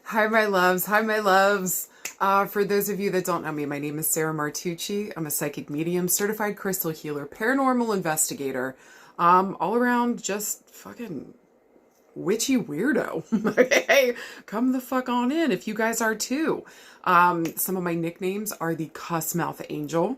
Hi, my loves. Hi, my loves. For those of you that don't know me, my name is Sarah Martucci. I'm a psychic medium, certified crystal healer, paranormal investigator, all around just fucking witchy weirdo. Okay, come the fuck on in if you guys are too. Some of my nicknames are the Cussmouth Angel,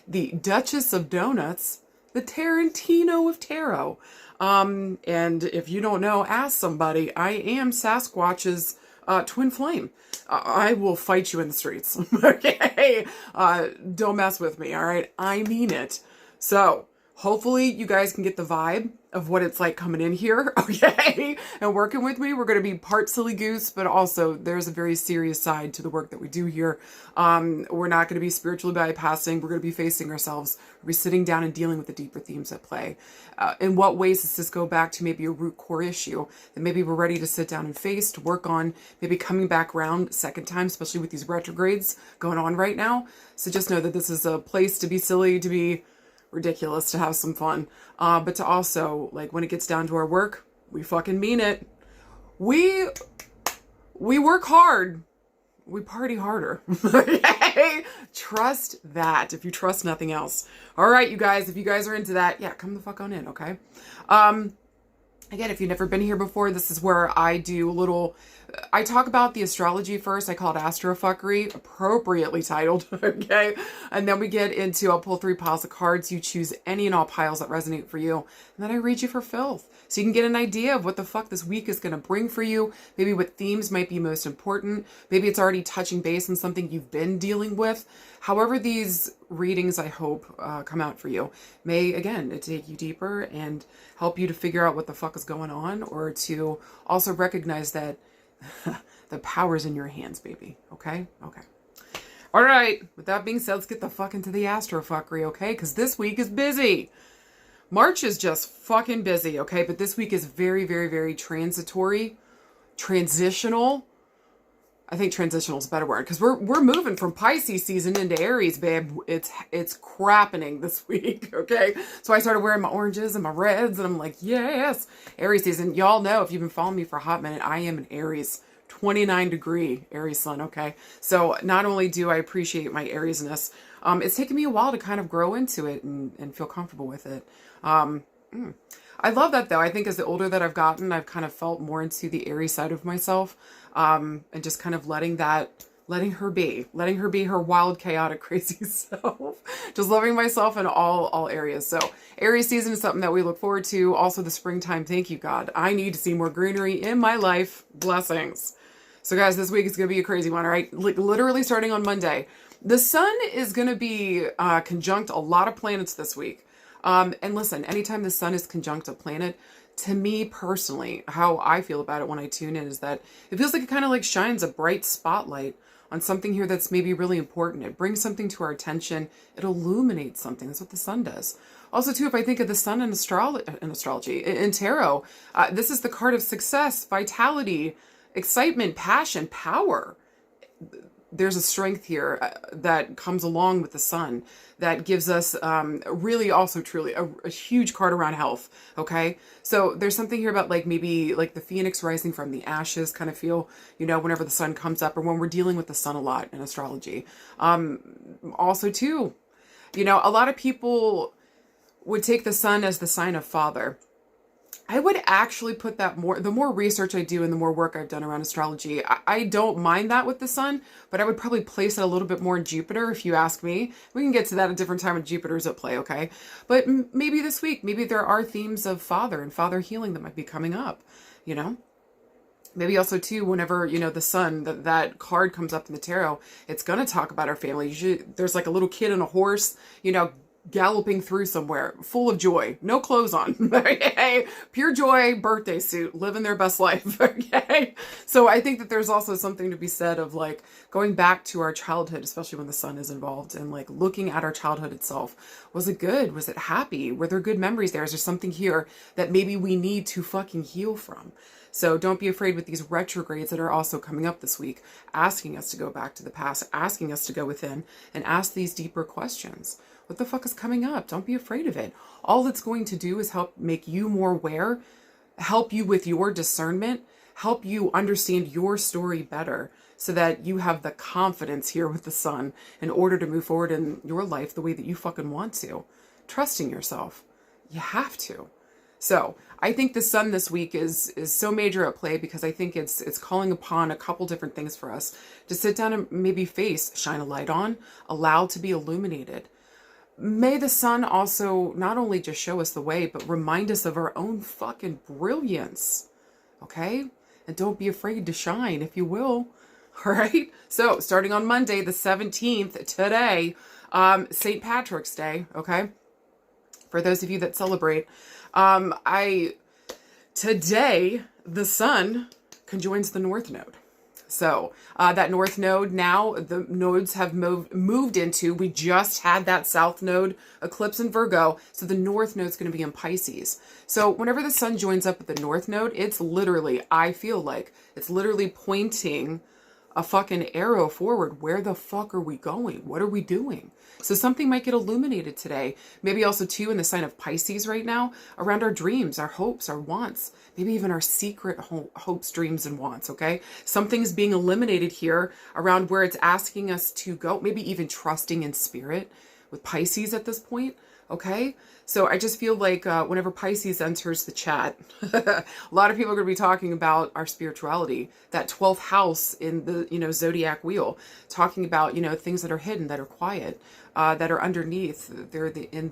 the Duchess of Donuts, the Tarantino of Tarot. And if you don't know, ask somebody. I am Sasquatch's twin flame. I will fight you in the streets. Okay, don't mess with me. All right, I mean it. So hopefully you guys can get the vibe of what it's like coming in here, okay, and working with me. We're going to be part silly goose, but also there's a very serious side to the work that we do here. We're not going to be spiritually bypassing. We're going to be facing ourselves. We'll be sitting down and dealing with the deeper themes at play. In what ways does this go back to maybe a root core issue that maybe we're ready to sit down and face, to work on, maybe coming back around second time, especially with these retrogrades going on right now. So just know that this is a place to be silly, to be ridiculous, to have some fun, but to also, like, when it gets down to our work, we fucking mean it. We work hard, we party harder. Okay, trust that. If you trust nothing else. All right, you guys, if you guys are into that, yeah, come the fuck on in. Okay. Again, if you've never been here before, this is where I do a little, I talk about the astrology first. I call it Astrofuckery, appropriately titled, okay? And then we get into, I'll pull 3 piles of cards. You choose any and all piles that resonate for you. And then I read you for filth. So you can get an idea of what the fuck this week is going to bring for you. Maybe what themes might be most important. Maybe it's already touching base on something you've been dealing with. However these readings, I hope, come out for you, may, again, take you deeper and help you to figure out what the fuck is going on, or to also recognize that the power's in your hands, baby. Okay? Okay. All right. With that being said, let's get the fuck into the astrofuckery, okay? Because this week is busy. March is just fucking busy, okay? But this week is very, very, very transitory, transitional. I think transitional is a better word, because we're moving from Pisces season into Aries, babe. It's crappening this week, okay? So I started wearing my oranges and my reds, and I'm like, yes, Aries season. Y'all know, if you've been following me for a hot minute, I am an Aries, 29-degree Aries sun, okay? So not only do I appreciate my Ariesness, it's taken me a while to kind of grow into it and feel comfortable with it. I love that, though. I think as the older that I've gotten, I've kind of felt more into the Aries side of myself, and just kind of letting her be her wild, chaotic, crazy self. Just loving myself in all areas. So Aries season is something that we look forward to. Also the springtime. Thank you, God. I need to see more greenery in my life. Blessings. So guys, this week is going to be a crazy one, all right? Literally starting on Monday. The sun is going to be conjunct a lot of planets this week. And listen, anytime the sun is conjunct a planet, to me personally, how I feel about it when I tune in is that it feels like it kind of like shines a bright spotlight on something here that's maybe really important. It brings something to our attention. It illuminates something. That's what the sun does. Also, too, if I think of the sun in astrology, in tarot, this is the card of success, vitality, excitement, passion, power. There's a strength here that comes along with the sun that gives us really also truly a huge card around health. Okay. So there's something here about like maybe like the phoenix rising from the ashes kind of feel, you know, whenever the sun comes up, or when we're dealing with the sun a lot in astrology. Also too, you know, a lot of people would take the sun as the sign of father. I would actually put that the more research I do and the more work I've done around astrology, I don't mind that with the sun, but I would probably place it a little bit more in Jupiter, if you ask me. We can get to that at a different time when Jupiter's at play, okay? But maybe this week, maybe there are themes of father and father healing that might be coming up, you know? Maybe also too, whenever, you know, the sun, that card comes up in the tarot, it's going to talk about our family. Usually there's like a little kid on a horse, you know, galloping through somewhere full of joy, no clothes on, okay? Pure joy, birthday suit, living their best life, okay? So I think that there's also something to be said of like going back to our childhood, especially when the sun is involved, and like looking at our childhood itself. Was it good? Was it happy? Were there good memories there? Is there something here that maybe we need to fucking heal from? So don't be afraid with these retrogrades that are also coming up this week, asking us to go back to the past, asking us to go within and ask these deeper questions. What the fuck is coming up? Don't be afraid of it. All it's going to do is help make you more aware, help you with your discernment, help you understand your story better so that you have the confidence here with the sun in order to move forward in your life the way that you fucking want to. Trusting yourself. You have to. So I think the sun this week is so major at play because I think it's calling upon a couple different things for us to sit down and maybe face, shine a light on, allow to be illuminated. May the sun also not only just show us the way, but remind us of our own fucking brilliance. Okay? And don't be afraid to shine, if you will. All right? So starting on Monday, the 17th, today, St. Patrick's Day, okay? For those of you that celebrate, today, the sun conjoins the North Node. So that North Node now, the nodes have moved into, we just had that South Node eclipse in Virgo. So the North Node is going to be in Pisces. So whenever the sun joins up with the North Node, it's literally, I feel like, it's literally pointing a fucking arrow forward. Where the fuck are we going? What are we doing? So something might get illuminated today. Maybe also too in the sign of Pisces right now, around our dreams, our hopes, our wants, maybe even our secret hopes, dreams, and wants, okay? Something's being eliminated here around where it's asking us to go, maybe even trusting in spirit with Pisces at this point, okay? So I just feel like whenever Pisces enters the chat, a lot of people are going to be talking about our spirituality, that 12th house in the, zodiac wheel, talking about, things that are hidden, that are quiet, that are underneath. They're in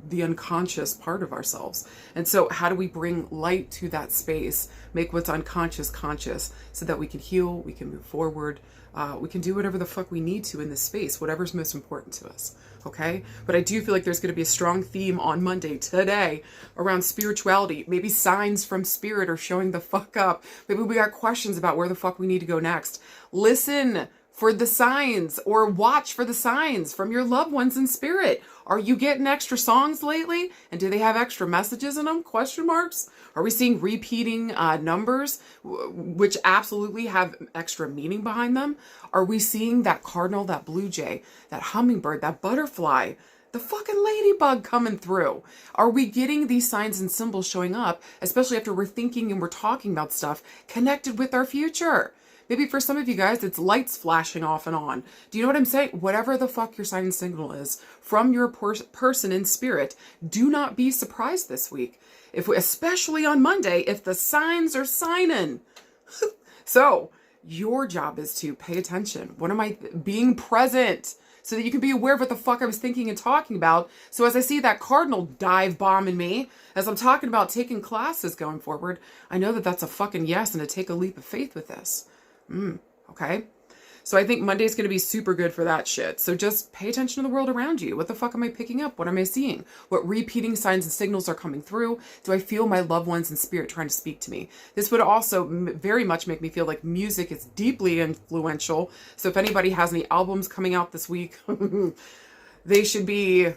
the unconscious part of ourselves. And so how do we bring light to that space, make what's unconscious conscious so that we can heal, we can move forward, we can do whatever the fuck we need to in this space, whatever's most important to us. Okay. But I do feel like there's going to be a strong theme on Monday today around spirituality. Maybe signs from spirit are showing the fuck up. Maybe we got questions about where the fuck we need to go next. Listen for the signs or watch for the signs from your loved ones in spirit. Are you getting extra songs lately? And do they have extra messages in them? Question marks. Are we seeing repeating numbers, which absolutely have extra meaning behind them? Are we seeing that cardinal, that blue jay, that hummingbird, that butterfly, the fucking ladybug coming through? Are we getting these signs and symbols showing up, especially after we're thinking and we're talking about stuff connected with our future? Maybe for some of you guys, it's lights flashing off and on. Do you know what I'm saying? Whatever the fuck your sign and signal is from your person in spirit, do not be surprised this week. Especially on Monday, if the signs are signing. So your job is to pay attention. What am I being present so that you can be aware of what the fuck I was thinking and talking about. So as I see that cardinal dive bombing me, as I'm talking about taking classes going forward, I know that that's a fucking yes and to take a leap of faith with this. Okay. So I think Monday's going to be super good for that shit. So just pay attention to the world around you. What the fuck am I picking up? What am I seeing? What repeating signs and signals are coming through? Do I feel my loved ones in spirit trying to speak to me? This would also very much make me feel like music is deeply influential. So if anybody has any albums coming out this week, they should be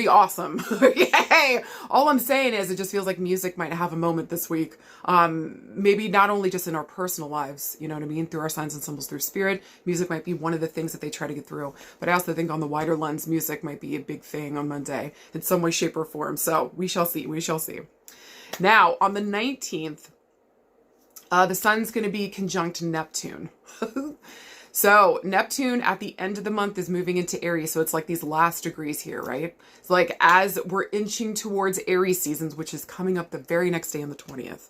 awesome. Yay! All I'm saying is it just feels like music might have a moment this week. Maybe not only just in our personal lives, you know what I mean? Through our signs and symbols, through spirit, music might be one of the things that they try to get through. But I also think on the wider lens, music might be a big thing on Monday in some way, shape, or form. So we shall see. We shall see. Now, on the 19th, the sun's going to be conjunct Neptune. So Neptune at the end of the month is moving into Aries. So it's like these last degrees here, right? It's like as we're inching towards Aries seasons, which is coming up the very next day on the 20th.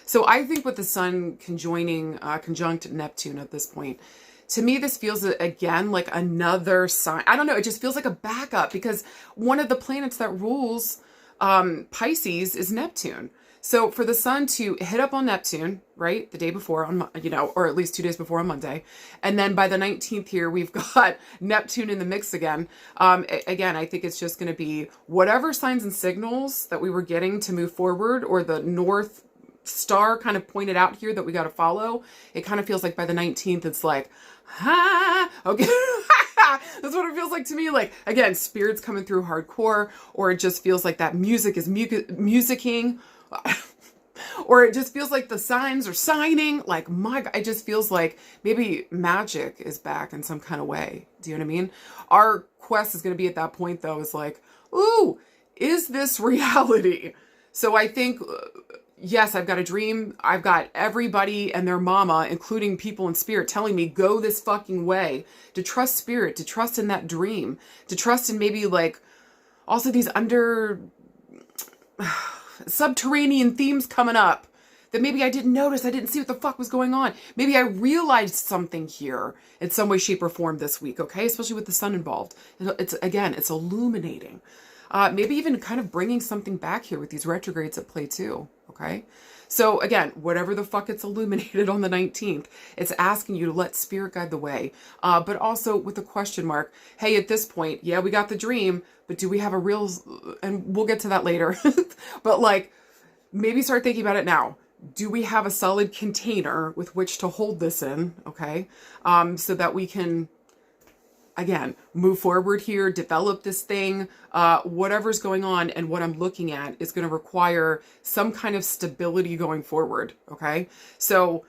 So I think with the sun conjunct Neptune at this point, to me, this feels again like another sign. I don't know. It just feels like a backup because one of the planets that rules Pisces is Neptune. So for the sun to hit up on Neptune, right, the day before, or at least 2 days before on Monday, and then by the 19th here, we've got Neptune in the mix again. Again, I think it's just going to be whatever signs and signals that we were getting to move forward, or the North Star kind of pointed out here that we got to follow. It kind of feels like by the 19th, it's like, okay. That's what it feels like to me. Like, again, spirits coming through hardcore, or it just feels like that music is musicking. Or it just feels like the signs are signing. Like, my God, it just feels like maybe magic is back in some kind of way. Do you know what I mean? Our quest is going to be at that point, though, is like, ooh, is this reality? So I think yes, I've got a dream. I've got everybody and their mama, including people in spirit, telling me go this fucking way, to trust spirit, to trust in that dream, to trust in maybe like also these under subterranean themes coming up that maybe I didn't notice. I didn't see what the fuck was going on. Maybe I realized something here in some way, shape, or form this week, okay? Especially with the sun involved. It's illuminating. Maybe even kind of bringing something back here with these retrogrades at play too, okay? So again, whatever the fuck it's illuminated on the 19th, it's asking you to let spirit guide the way. But also with a question mark, hey, at this point, yeah, we got the dream, but do we have a real, and we'll get to that later, but like, maybe start thinking about it now. Do we have a solid container with which to hold this in, okay? So that we can, again, move forward here, develop this thing, whatever's going on and what I'm looking at is going to require some kind of stability going forward, okay? So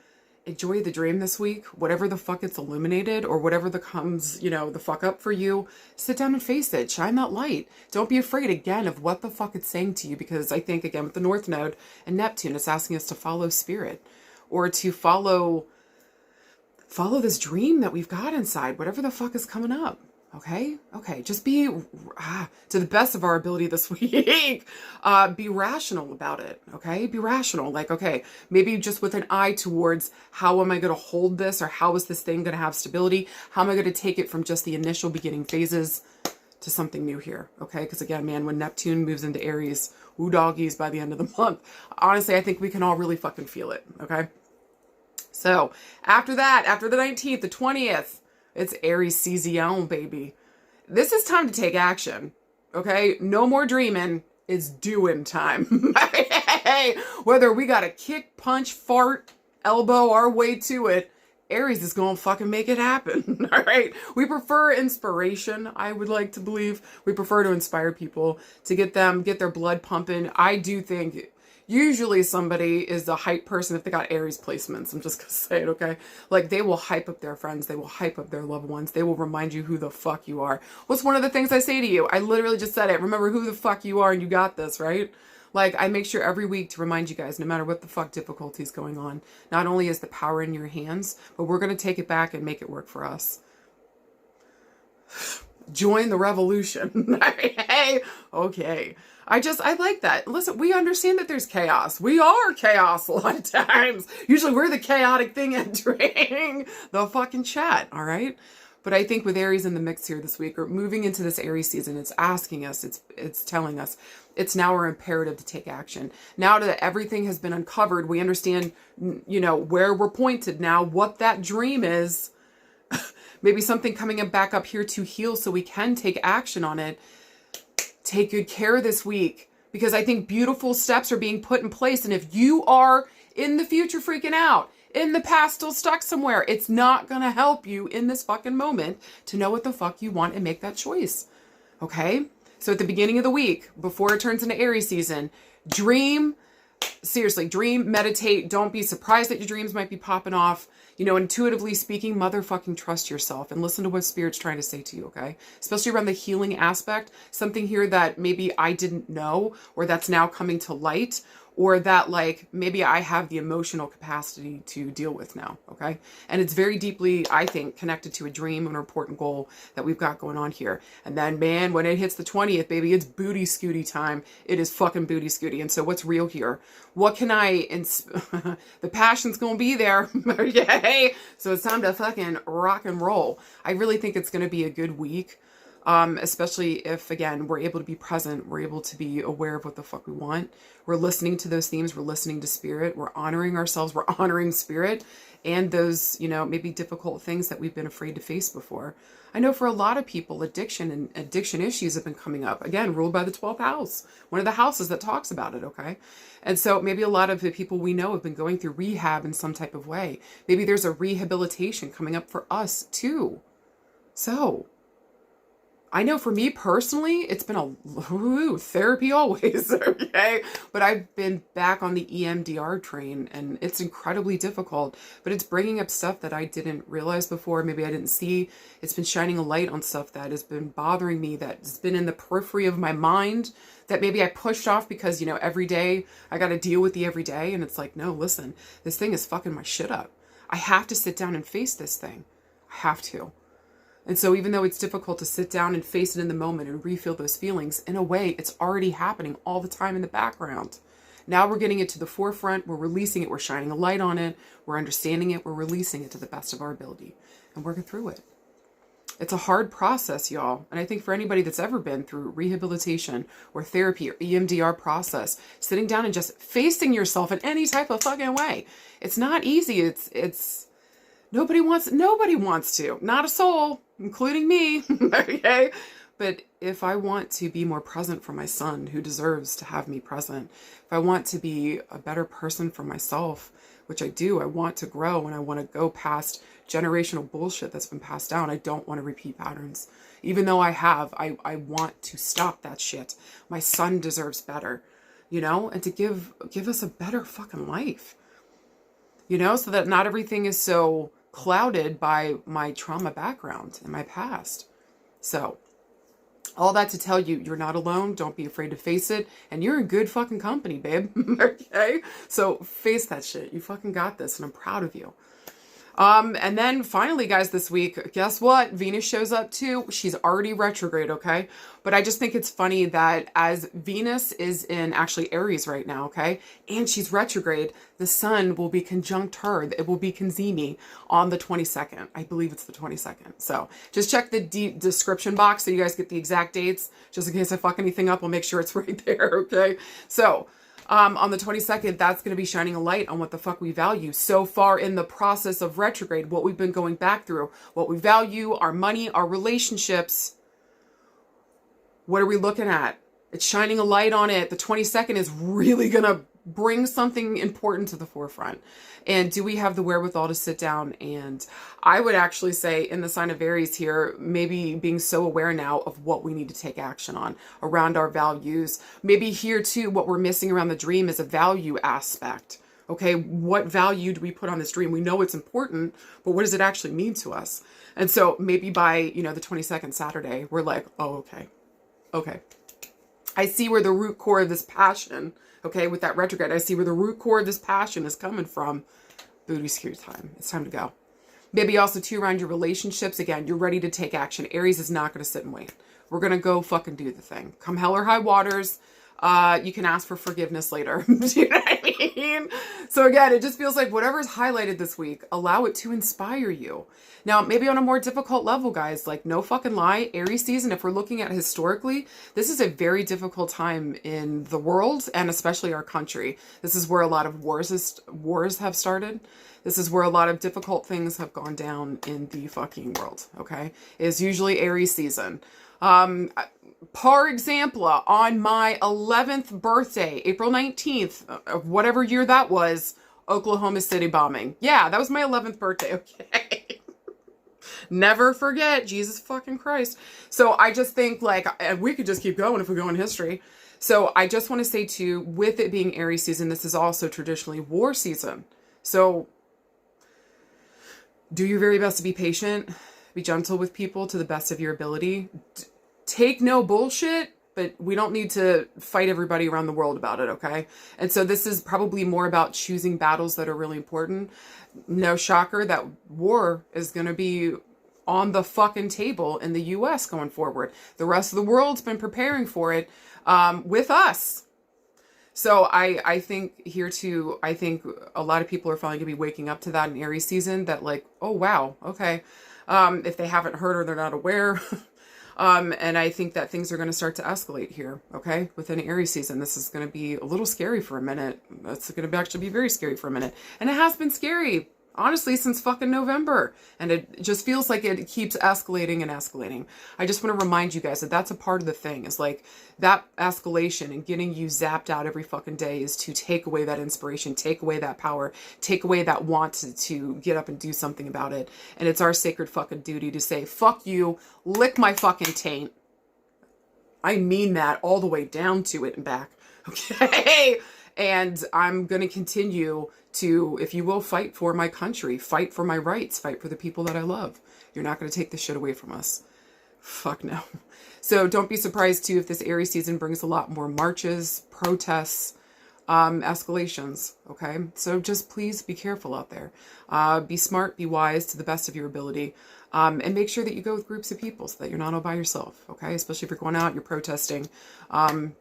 enjoy the dream this week, whatever the fuck it's illuminated or whatever the comes, you know, the fuck up for you, sit down and face it, shine that light. Don't be afraid again of what the fuck it's saying to you, because I think again with the North Node and Neptune, it's asking us to follow spirit or to follow this dream that we've got inside, whatever the fuck is coming up. Okay? Okay. Just be, to the best of our ability this week, be rational about it. Okay? Be rational. Like, okay, maybe just with an eye towards how am I going to hold this, or how is this thing going to have stability? How am I going to take it from just the initial beginning phases to something new here? Okay? Because again, man, when Neptune moves into Aries, ooh doggies by the end of the month, honestly, I think we can all really fucking feel it. Okay? So after that, after the 19th, the 20th, it's Aries season, baby. This is time to take action. Okay? No more dreaming. It's doing time. Hey, whether we got to kick, punch, fart, elbow our way to it, Aries is going to fucking make it happen. All right? We prefer inspiration, I would like to believe. We prefer to inspire people, to get their blood pumping. I do think usually somebody is the hype person if they got Aries placements. I'm just going to say it, okay? Like, they will hype up their friends. They will hype up their loved ones. They will remind you who the fuck you are. What's one of the things I say to you? I literally just said it. Remember who the fuck you are and you got this, right? Like, I make sure every week to remind you guys, no matter what the fuck difficulty is going on, not only is the power in your hands, but we're going to take it back and make it work for us. Join the revolution. Hey, okay. I like that. Listen, we understand that there's chaos. We are chaos a lot of times. Usually we're the chaotic thing entering the fucking chat, all right? But I think with Aries in the mix here this week, or moving into this Aries season, it's asking us, it's telling us, it's now our imperative to take action. Now that everything has been uncovered, we understand, you know, where we're pointed now, what that dream is. Maybe something coming back up here to heal so we can take action on it. Take good care this week, because I think beautiful steps are being put in place. And if you are in the future freaking out, in the past still stuck somewhere, it's not going to help you in this fucking moment to know what the fuck you want and make that choice. Okay? So at the beginning of the week, before it turns into Aries season, dream, seriously, dream, meditate. Don't be surprised that your dreams might be popping off. You know, intuitively speaking, motherfucking trust yourself and listen to what Spirit's trying to say to you, okay? Especially around the healing aspect. Something here that maybe I didn't know, or that's now coming to light, or that like maybe I have the emotional capacity to deal with now, okay? And it's very deeply, I think, connected to a dream, an important goal that we've got going on here. And then, man, when it hits the 20th, baby, it's booty scooty time. It is fucking booty scooty. And so what's real here? What can the passion's gonna be there. Yay! So it's time to fucking rock and roll. I really think it's gonna be a good week. Especially if, again, we're able to be present, we're able to be aware of what the fuck we want. We're listening to those themes, we're listening to spirit, we're honoring ourselves, we're honoring spirit, and those, you know, maybe difficult things that we've been afraid to face before. I know for a lot of people, addiction and addiction issues have been coming up. Again, ruled by the 12th house, one of the houses that talks about it, okay? And so maybe a lot of the people we know have been going through rehab in some type of way. Maybe there's a rehabilitation coming up for us too. So I know for me personally, it's been a therapy always, okay? But I've been back on the EMDR train, and it's incredibly difficult, but it's bringing up stuff that I didn't realize before, maybe I didn't see. It's been shining a light on stuff that has been bothering me, that's been in the periphery of my mind, that maybe I pushed off because, you know, every day I got to deal with the everyday, and it's like, no, listen, this thing is fucking my shit up. I have to sit down and face this thing. I have to. And so even though it's difficult to sit down and face it in the moment and refeel those feelings, in a way, it's already happening all the time in the background. Now we're getting it to the forefront. We're releasing it. We're shining a light on it. We're understanding it. We're releasing it to the best of our ability and working through it. It's a hard process, y'all. And I think for anybody that's ever been through rehabilitation or therapy or EMDR process, sitting down and just facing yourself in any type of fucking way, it's not easy. It's nobody wants to, not a soul, including me. Okay. But if I want to be more present for my son who deserves to have me present, if I want to be a better person for myself, which I do, I want to grow and I want to go past generational bullshit that's been passed down. I don't want to repeat patterns. Even though I want to stop that shit. My son deserves better, you know, and to give us a better fucking life, you know, so that not everything is so clouded by my trauma background and my past. So all that to tell you, you're not alone. Don't be afraid to face it. And you're in good fucking company, babe. Okay? So face that shit. You fucking got this. And I'm proud of you. And then finally, guys, this week, guess what? Venus shows up too. She's already retrograde, okay? But I just think it's funny that as Venus is in actually Aries right now, okay? And she's retrograde, the sun will be conjunct her. It will be Cazimi on the 22nd. I believe it's the 22nd. So just check the description box so you guys get the exact dates. Just in case I fuck anything up, I'll make sure it's right there, okay? So on the 22nd, that's going to be shining a light on what the fuck we value so far in the process of retrograde, what we've been going back through, what we value, our money, our relationships. What are we looking at? It's shining a light on it. The 22nd is really going to bring something important to the forefront. And do we have the wherewithal to sit down? And I would actually say in the sign of Aries here, maybe being so aware now of what we need to take action on around our values. Maybe here too, what we're missing around the dream is a value aspect. Okay, what value do we put on this dream? We know it's important, but what does it actually mean to us? And so maybe by, you know, the 22nd Saturday, we're like, oh, okay. I see where the root core of this passion, okay, with that retrograde, I see where the root core of this passion is coming from. Booty screw time. It's time to go. Maybe also too around your relationships. Again, you're ready to take action. Aries is not going to sit and wait. We're going to go fucking do the thing. Come hell or high waters. You can ask for forgiveness later. Do you know what I mean? So again, it just feels like whatever's highlighted this week, allow it to inspire you. Now, maybe on a more difficult level, guys, like no fucking lie, Aries season, if we're looking at historically, this is a very difficult time in the world and especially our country. This is where a lot of wars have started. This is where a lot of difficult things have gone down in the fucking world, okay? It's usually Aries season. Par example, on my 11th birthday, April 19th, of whatever year that was, Oklahoma City bombing. Yeah, that was my 11th birthday, okay? Never forget, Jesus fucking Christ. So I just think, like, we could just keep going if we go in history. So I just want to say too, with it being Aries season, this is also traditionally war season. So do your very best to be patient, be gentle with people to the best of your ability. Take no bullshit, but we don't need to fight everybody around the world about it, okay? And so this is probably more about choosing battles that are really important. No shocker that war is going to be on the fucking table in the US going forward. The rest of the world's been preparing for it with us. So I think here too, I think a lot of people are finally going to be waking up to that in Aries season, that like, oh wow, okay. If they haven't heard or they're not aware. And I think that things are going to start to escalate here, okay? Within Aries season, this is going to be a little scary for a minute. It's going to actually be very scary for a minute. And it has been scary, honestly, since fucking November. And it just feels like it keeps escalating and escalating. I just want to remind you guys that that's a part of the thing, is like that escalation and getting you zapped out every fucking day is to take away that inspiration, take away that power, take away that want to get up and do something about it. And it's our sacred fucking duty to say, fuck you, lick my fucking taint. I mean that all the way down to it and back. Okay? And I'm going to continue to, if you will, fight for my country, fight for my rights, fight for the people that I love. You're not going to take this shit away from us. Fuck no. So don't be surprised too if this Aries season brings a lot more marches, protests, escalations. Okay. So just please be careful out there. Be smart, be wise to the best of your ability. And make sure that you go with groups of people so that you're not all by yourself. Okay. Especially if you're going out, you're protesting.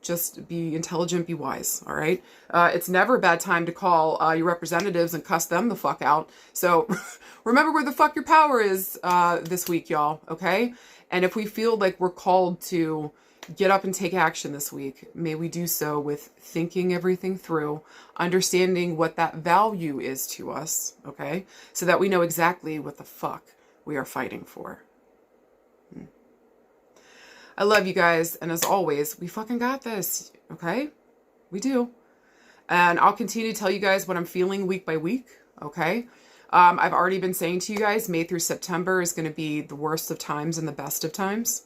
Just be intelligent, be wise. All right. It's never a bad time to call your representatives and cuss them the fuck out. So remember where the fuck your power is this week, y'all. Okay. And if we feel like we're called to get up and take action this week, may we do so with thinking everything through, understanding what that value is to us, okay? So that we know exactly what the fuck we are fighting for. I love you guys, and as always, we fucking got this, okay? We do. And I'll continue to tell you guys what I'm feeling week by week, okay? I've already been saying to you guys, May through September is going to be the worst of times and the best of times.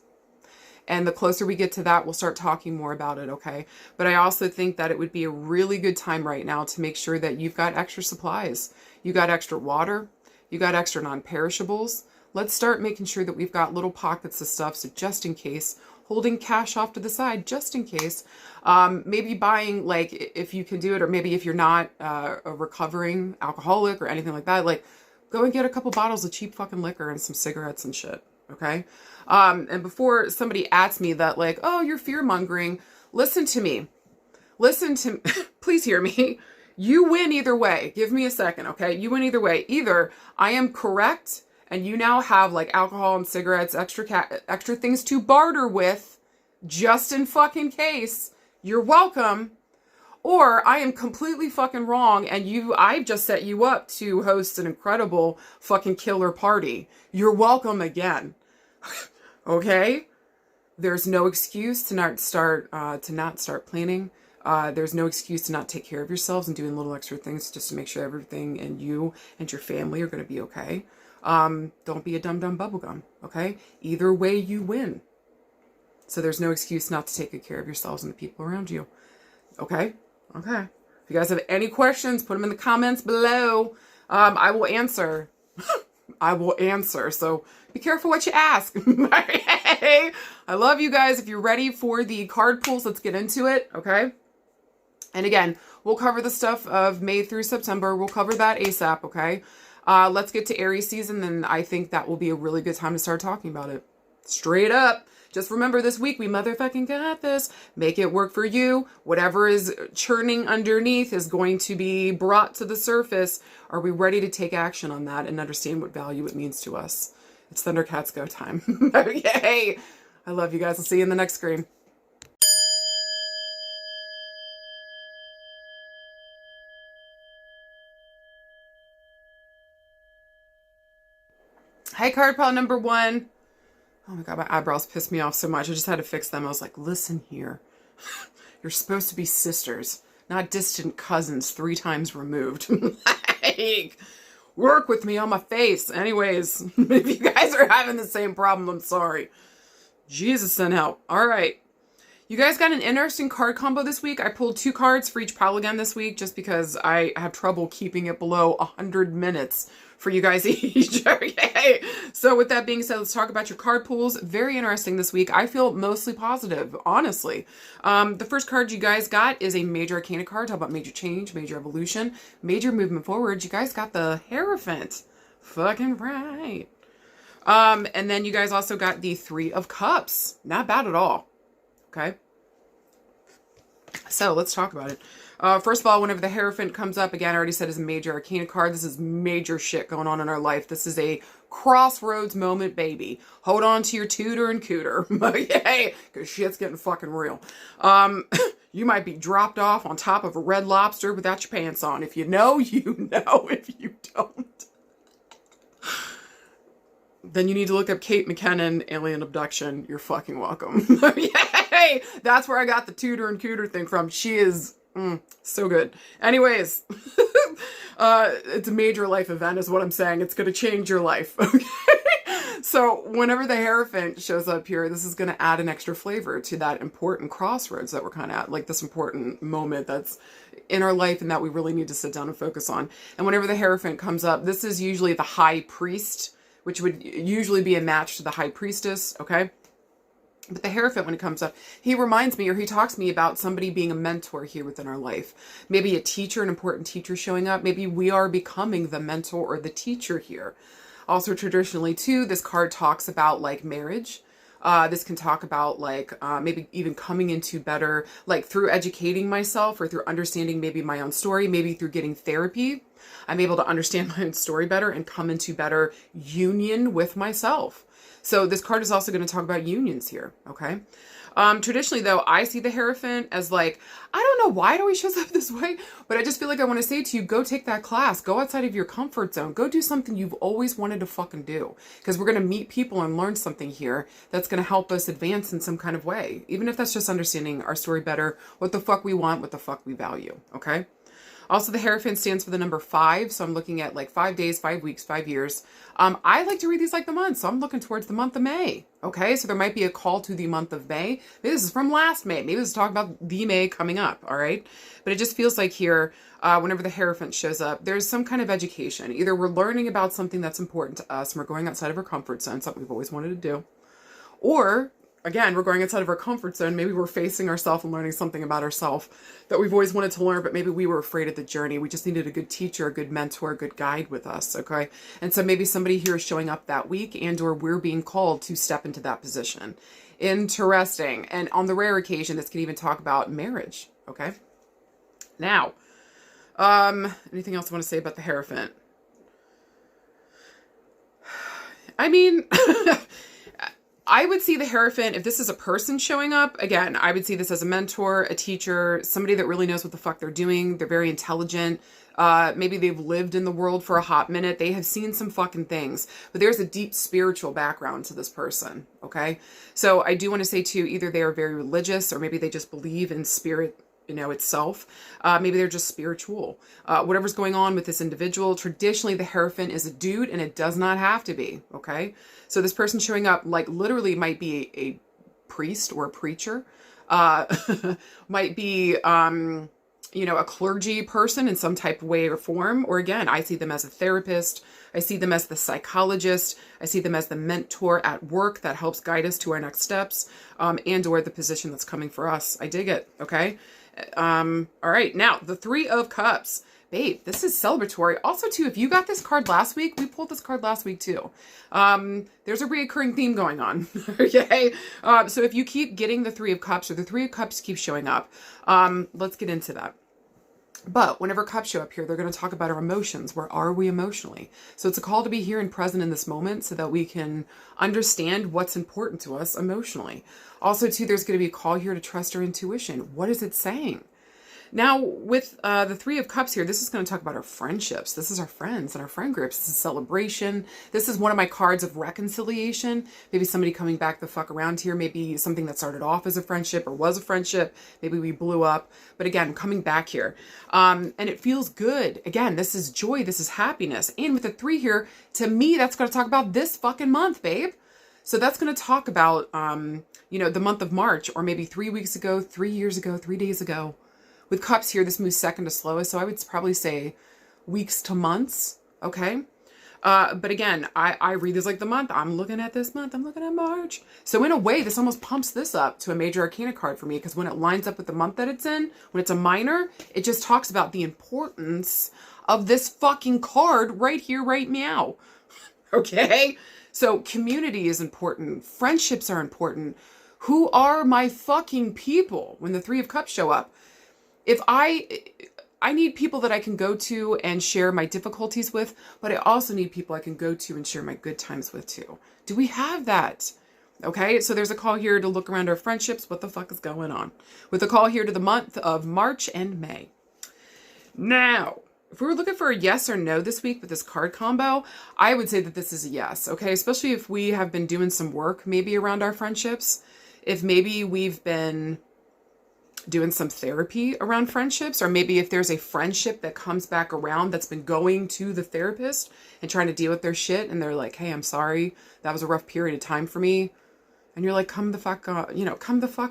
And the closer we get to that, we'll start talking more about it, okay? But I also think that it would be a really good time right now to make sure that you've got extra supplies. You got extra water. You got extra non-perishables. Let's start making sure that we've got little pockets of stuff, so just in case, holding cash off to the side, just in case. Maybe buying, like, if you can do it, or maybe if you're not a recovering alcoholic or anything like that, like, go and get a couple bottles of cheap fucking liquor and some cigarettes and shit, okay? And before somebody asks me that, like, oh, you're fear-mongering, listen to me. Listen to please hear me. You win either way. Give me a second, okay? You win either way. Either I am correct and you now have, like, alcohol and cigarettes, extra things to barter with, just in fucking case. You're welcome. Or I am completely fucking wrong and I've just set you up to host an incredible fucking killer party. You're welcome again. Okay? There's no excuse to not start planning. There's no excuse to not take care of yourselves and doing little extra things just to make sure everything and you and your family are going to be okay. Don't be a dumb bubblegum, okay? Either way, you win. So there's no excuse not to take good care of yourselves and the people around you. Okay? Okay. If you guys have any questions, put them in the comments below. I will answer. I will answer. So be careful what you ask. Okay? I love you guys. If you're ready for the card pulls, let's get into it. Okay? And again, we'll cover the stuff of May through September. We'll cover that ASAP. Okay? Let's get to Aries season. Then I think that will be a really good time to start talking about it. Straight up. Just remember this week, we motherfucking got this. Make it work for you. Whatever is churning underneath is going to be brought to the surface. Are we ready to take action on that and understand what value it means to us? It's Thundercats go time. Okay. I love you guys. I'll see you in the next screen. Hi, card pile number 1. Oh my God, my eyebrows pissed me off so much. I just had to fix them. I was like, listen here. You're supposed to be sisters, not distant cousins 3 times removed. Like, work with me on my face. Anyways, if you guys are having the same problem, I'm sorry. Jesus, send help. All right. You guys got an interesting card combo this week. I pulled 2 cards for each pile again this week just because I have trouble keeping it below 100 minutes for you guys each. Okay. So with that being said, let's talk about your card pools. Very interesting this week. I feel mostly positive, honestly. The first card you guys got is a major arcana card. Talk about major change, major evolution, major movement forward. You guys got the Hierophant. Fucking right. And then you guys also got the 3 of Cups. Not bad at all. Okay. So let's talk about it. First of all, whenever the Hierophant comes up, again, I already said is a major arcana card. This is major shit going on in our life. This is a crossroads moment, baby. Hold on to your tutor and cooter. Okay? Because shit's getting fucking real. You might be dropped off on top of a Red Lobster without your pants on. If you know, you know. If you don't, then you need to look up Kate McKinnon, alien abduction. You're fucking welcome. Yay! That's where I got the tutor and cooter thing from. She is so good. Anyways, it's a major life event is what I'm saying. It's going to change your life. Okay. So whenever the Hierophant shows up here, this is going to add an extra flavor to that important crossroads that we're kind of at, like this important moment that's in our life and that we really need to sit down and focus on. And whenever the Hierophant comes up, this is usually the High Priest, which would usually be a match to the High Priestess, okay? But the Hierophant, when it comes up, he reminds me, or he talks to me about somebody being a mentor here within our life. Maybe a teacher, an important teacher showing up. Maybe we are becoming the mentor or the teacher here. Also, traditionally, too, this card talks about, like, marriage. This can talk about, like, maybe even coming into better, like, through educating myself or through understanding maybe my own story, maybe through getting therapy. I'm able to understand my own story better and come into better union with myself. So this card is also going to talk about unions here, okay? Traditionally, though, I see the Hierophant as like, I don't know why it always shows up this way, but I just feel like I want to say to you, go take that class. Go outside of your comfort zone. Go do something you've always wanted to fucking do. Because we're going to meet people and learn something here that's going to help us advance in some kind of way. Even if that's just understanding our story better, what the fuck we want, what the fuck we value, okay? Also, the Hierophant stands for the number 5. So I'm looking at like 5 days, 5 weeks, 5 years. I like to read these like the month. So I'm looking towards the month of May. Okay. So there might be a call to the month of May. Maybe this is from last May. Maybe this is talking about the May coming up. All right. But it just feels like here, whenever the Hierophant shows up, there's some kind of education. Either we're learning about something that's important to us and we're going outside of our comfort zone, something we've always wanted to do. Or again, we're going outside of our comfort zone. Maybe we're facing ourselves and learning something about ourselves that we've always wanted to learn, but maybe we were afraid of the journey. We just needed a good teacher, a good mentor, a good guide with us, okay? And so maybe somebody here is showing up that week and or we're being called to step into that position. Interesting. And on the rare occasion, this can even talk about marriage, okay? Now, anything else I want to say about the Hierophant? I mean... I would see the Hierophant, if this is a person showing up, again, I would see this as a mentor, a teacher, somebody that really knows what the fuck they're doing. They're very intelligent. Maybe they've lived in the world for a hot minute. They have seen some fucking things. But there's a deep spiritual background to this person, okay? So I do want to say, too, either they are very religious or maybe they just believe in spirit, you know, itself. Maybe they're just spiritual. Whatever's going on with this individual, traditionally the Hierophant is a dude and it does not have to be, okay? So this person showing up, like, literally might be a priest or a preacher, might be, you know, a clergy person in some type of way or form. Or again, I see them as a therapist. I see them as the psychologist. I see them as the mentor at work that helps guide us to our next steps, and or the position that's coming for us. I dig it, okay? All right, now, the 3 of Cups. Babe, this is celebratory. Also, too, if you got this card last week, we pulled this card last week, too. There's a reoccurring theme going on, okay? So if you keep getting the 3 of Cups or the 3 of Cups keeps showing up, let's get into that. But whenever cups show up here, they're going to talk about our emotions. Where are we emotionally? So it's a call to be here and present in this moment so that we can understand what's important to us emotionally. Also, too, there's going to be a call here to trust our intuition. What is it saying? Now, with the 3 of Cups here, this is going to talk about our friendships. This is our friends and our friend groups. This is celebration. This is one of my cards of reconciliation. Maybe somebody coming back the fuck around here. Maybe something that started off as a friendship or was a friendship. Maybe we blew up. But again, coming back here. And it feels good. Again, this is joy. This is happiness. And with the 3 here, to me, that's going to talk about this fucking month, babe. So that's going to talk about, you know, the month of March, or maybe 3 weeks ago, 3 years ago, 3 days ago. With cups here, this moves second to slowest, so I would probably say weeks to months, okay? But again, I read this like the month. I'm looking at this month. I'm looking at March. So in a way, this almost pumps this up to a major arcana card for me, because when it lines up with the month that it's in, when it's a minor, it just talks about the importance of this fucking card right here, right meow, okay? So community is important. Friendships are important. Who are my fucking people when the 3 of Cups show up? If I need people that I can go to and share my difficulties with, but I also need people I can go to and share my good times with too. Do we have that? Okay, so there's a call here to look around our friendships. What the fuck is going on? With a call here to the month of March and May. Now, if we were looking for a yes or no this week with this card combo, I would say that this is a yes, okay? Especially if we have been doing some work maybe around our friendships. If maybe we've been doing some therapy around friendships, or maybe if there's a friendship that comes back around that's been going to the therapist and trying to deal with their shit, and they're like, hey, I'm sorry, that was a rough period of time for me. And you're like, come the fuck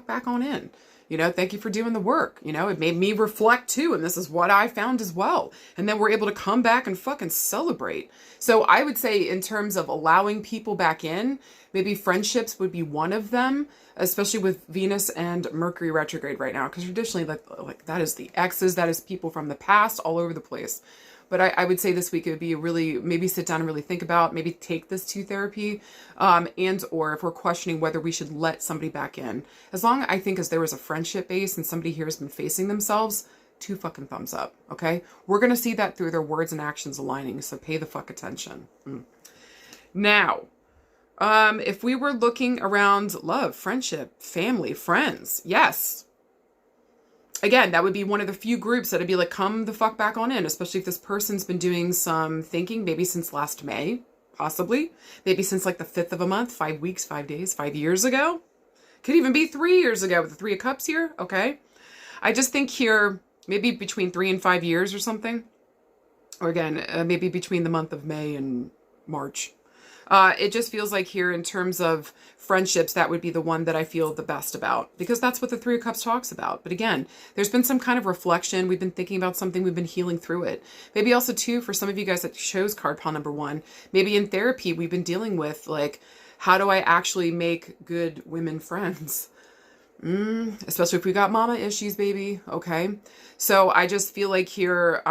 back on in. Thank you for doing the work. It made me reflect too. And this is what I found as well. And then we're able to come back and fucking celebrate. So I would say in terms of allowing people back in, maybe friendships would be one of them, especially with Venus and Mercury retrograde right now. Because traditionally, like that is the exes, that is people from the past all over the place. But I would say this week it would be maybe sit down and really think about, maybe take this to therapy, and or if we're questioning whether we should let somebody back in. As long, I think, as there was a friendship base and somebody here has been facing themselves, 2 fucking thumbs up, okay? We're going to see that through their words and actions aligning, so pay the fuck attention. Now, if we were looking around love, friendship, family, friends, yes. Again, that would be one of the few groups that'd be like, come the fuck back on in, especially if this person's been doing some thinking, maybe since last May, possibly. Maybe since like the 5th of a month, 5 weeks, 5 days, 5 years ago. Could even be 3 years ago with the 3 of Cups here, okay? I just think here, maybe between 3 and 5 years or something. Or again, maybe between the month of May and March. It just feels like here in terms of friendships, that would be the one that I feel the best about, because that's what the 3 of Cups talks about. But again, there's been some kind of reflection. We've been thinking about something. We've been healing through it. Maybe also too, for some of you guys that chose card pile number 1, maybe in therapy, we've been dealing with like, how do I actually make good women friends? Especially if we got mama issues, baby. Okay. So I just feel like here,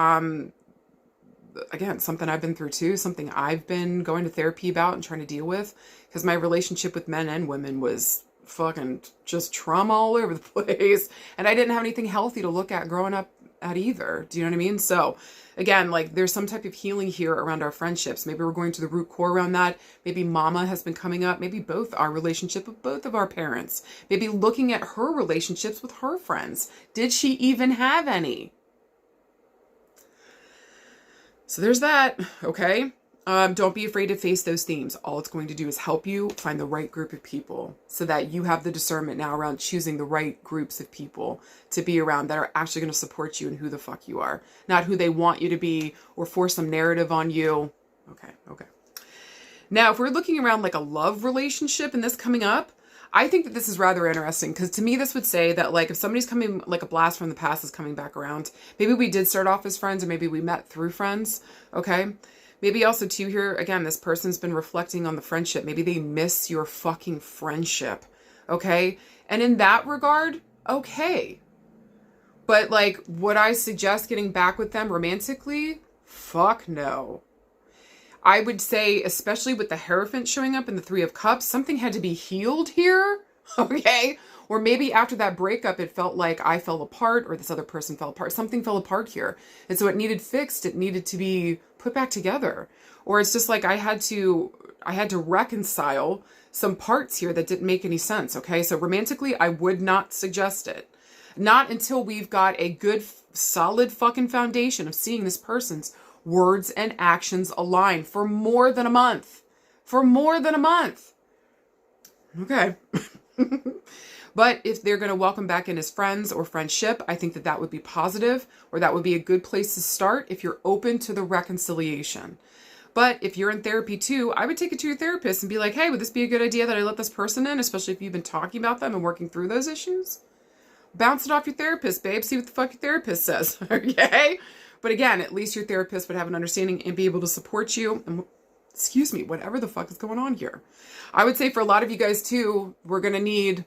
again, something I've been through too, something I've been going to therapy about and trying to deal with, because my relationship with men and women was fucking just trauma all over the place. And I didn't have anything healthy to look at growing up at either. Do you know what I mean? So again, like there's some type of healing here around our friendships. Maybe we're going to the root core around that. Maybe mama has been coming up. Maybe both our relationship with both of our parents. Maybe looking at her relationships with her friends. Did she even have any? So there's that, okay? Don't be afraid to face those themes. All it's going to do is help you find the right group of people so that you have the discernment now around choosing the right groups of people to be around that are actually going to support you and who the fuck you are. Not who they want you to be or force some narrative on you. Okay. Now, if we're looking around like a love relationship and this coming up, I think that this is rather interesting, because to me this would say that like if somebody's coming, like a blast from the past is coming back around, maybe we did start off as friends or maybe we met through friends, okay? Maybe also too here, again, this person's been reflecting on the friendship. Maybe they miss your fucking friendship, okay? And in that regard, okay. But like, would I suggest getting back with them romantically? Fuck no. I would say, especially with the Hierophant showing up in the 3 of Cups, something had to be healed here, okay? Or maybe after that breakup, it felt like I fell apart or this other person fell apart. Something fell apart here. And so it needed fixed. It needed to be put back together. Or it's just like I had to reconcile some parts here that didn't make any sense, okay? So romantically, I would not suggest it. Not until we've got a good, solid fucking foundation of seeing this person's words and actions align for more than a month. For more than a month. Okay. But if they're going to welcome back in as friends or friendship, I think that that would be positive, or that would be a good place to start if you're open to the reconciliation. But if you're in therapy too, I would take it to your therapist and be like, hey, would this be a good idea that I let this person in, especially if you've been talking about them and working through those issues? Bounce it off your therapist, babe. See what the fuck your therapist says, okay? But again, at least your therapist would have an understanding and be able to support you and, excuse me, whatever the fuck is going on here. I would say for a lot of you guys too, we're going to need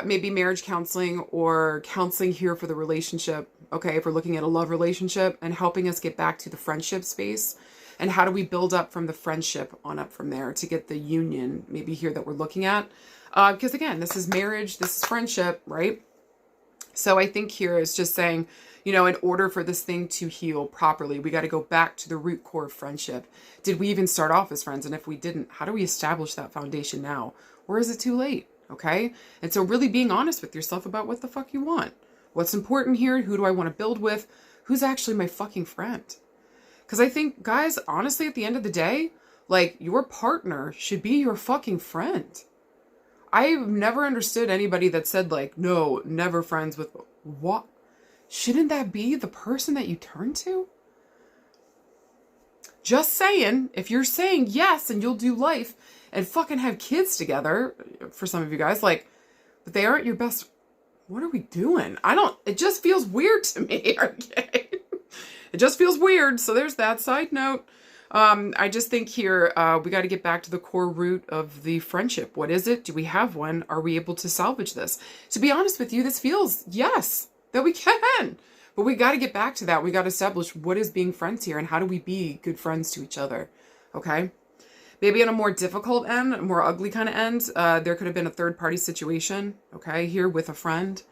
maybe marriage counseling or counseling here for the relationship. Okay, if we're looking at a love relationship, and helping us get back to the friendship space. And how do we build up from the friendship on up from there to get the union maybe here that we're looking at? Because again, this is marriage, this is friendship, right? So I think here is just saying, you know, in order for this thing to heal properly, we got to go back to the root core of friendship. Did we even start off as friends? And if we didn't, how do we establish that foundation now? Or is it too late? Okay. And so really being honest with yourself about what the fuck you want. What's important here? Who do I want to build with? Who's actually my fucking friend? Because I think, guys, honestly, at the end of the day, like, your partner should be your fucking friend. I've never understood anybody that said like, no, never friends with, what? Shouldn't that be the person that you turn to? Just saying, if you're saying yes and you'll do life and fucking have kids together, for some of you guys, like, but they aren't your best, what are we doing? It just feels weird to me, okay? It just feels weird, so there's that side note. I just think here, we got to get back to the core root of the friendship. What is it? Do we have one? Are we able to salvage this? To be honest with you, this feels, yes, that we can. But we got to get back to that. We got to establish what is being friends here and how do we be good friends to each other, okay? Maybe on a more difficult end, a more ugly kind of end, there could have been a third-party situation, okay, here with a friend.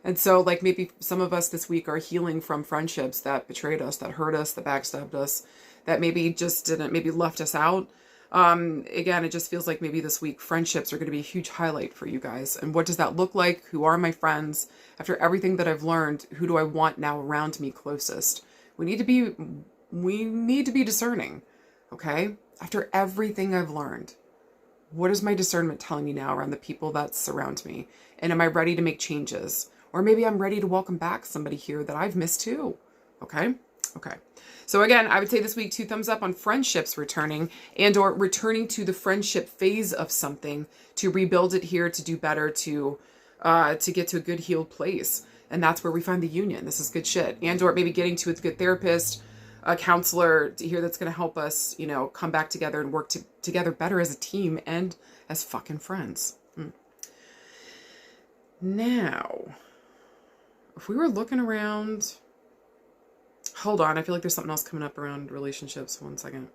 And so, like, maybe some of us this week are healing from friendships that betrayed us, that hurt us, that backstabbed us, that maybe just didn't, maybe left us out. Again, it just feels like maybe this week friendships are going to be a huge highlight for you guys. And what does that look like? Who are my friends? After everything that I've learned, who do I want now around me closest? We need to be discerning, okay? After everything I've learned, what is my discernment telling me now around the people that surround me? And am I ready to make changes? Or maybe I'm ready to welcome back somebody here that I've missed too, okay? Okay. So again, I would say this week, 2 thumbs up on friendships returning and or returning to the friendship phase of something to rebuild it here, to do better, to get to a good healed place. And that's where we find the union. This is good shit. And or maybe getting to a good therapist, a counselor to here that's going to help us, you know, come back together and work together better as a team and as fucking friends. Now, if we were looking around, hold on, I feel like there's something else coming up around relationships. One second.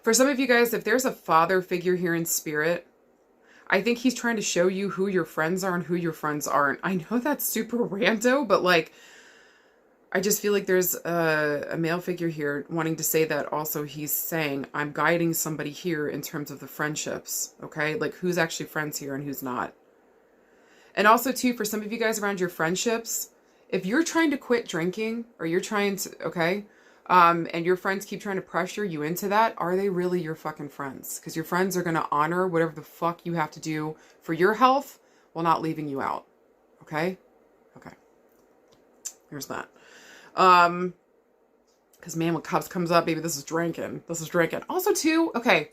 For some of you guys, if there's a father figure here in spirit, I think he's trying to show you who your friends are and who your friends aren't. I know that's super rando, but like, I just feel like there's a male figure here wanting to say that also he's saying, I'm guiding somebody here in terms of the friendships, okay? Like who's actually friends here and who's not. And also too, for some of you guys around your friendships, if you're trying to quit drinking or you're trying to, okay, and your friends keep trying to pressure you into that, are they really your fucking friends? Because your friends are going to honor whatever the fuck you have to do for your health while not leaving you out, okay? Okay. There's that. Because man, when Cubs comes up, baby, this is drinking. This is drinking. Also too, okay.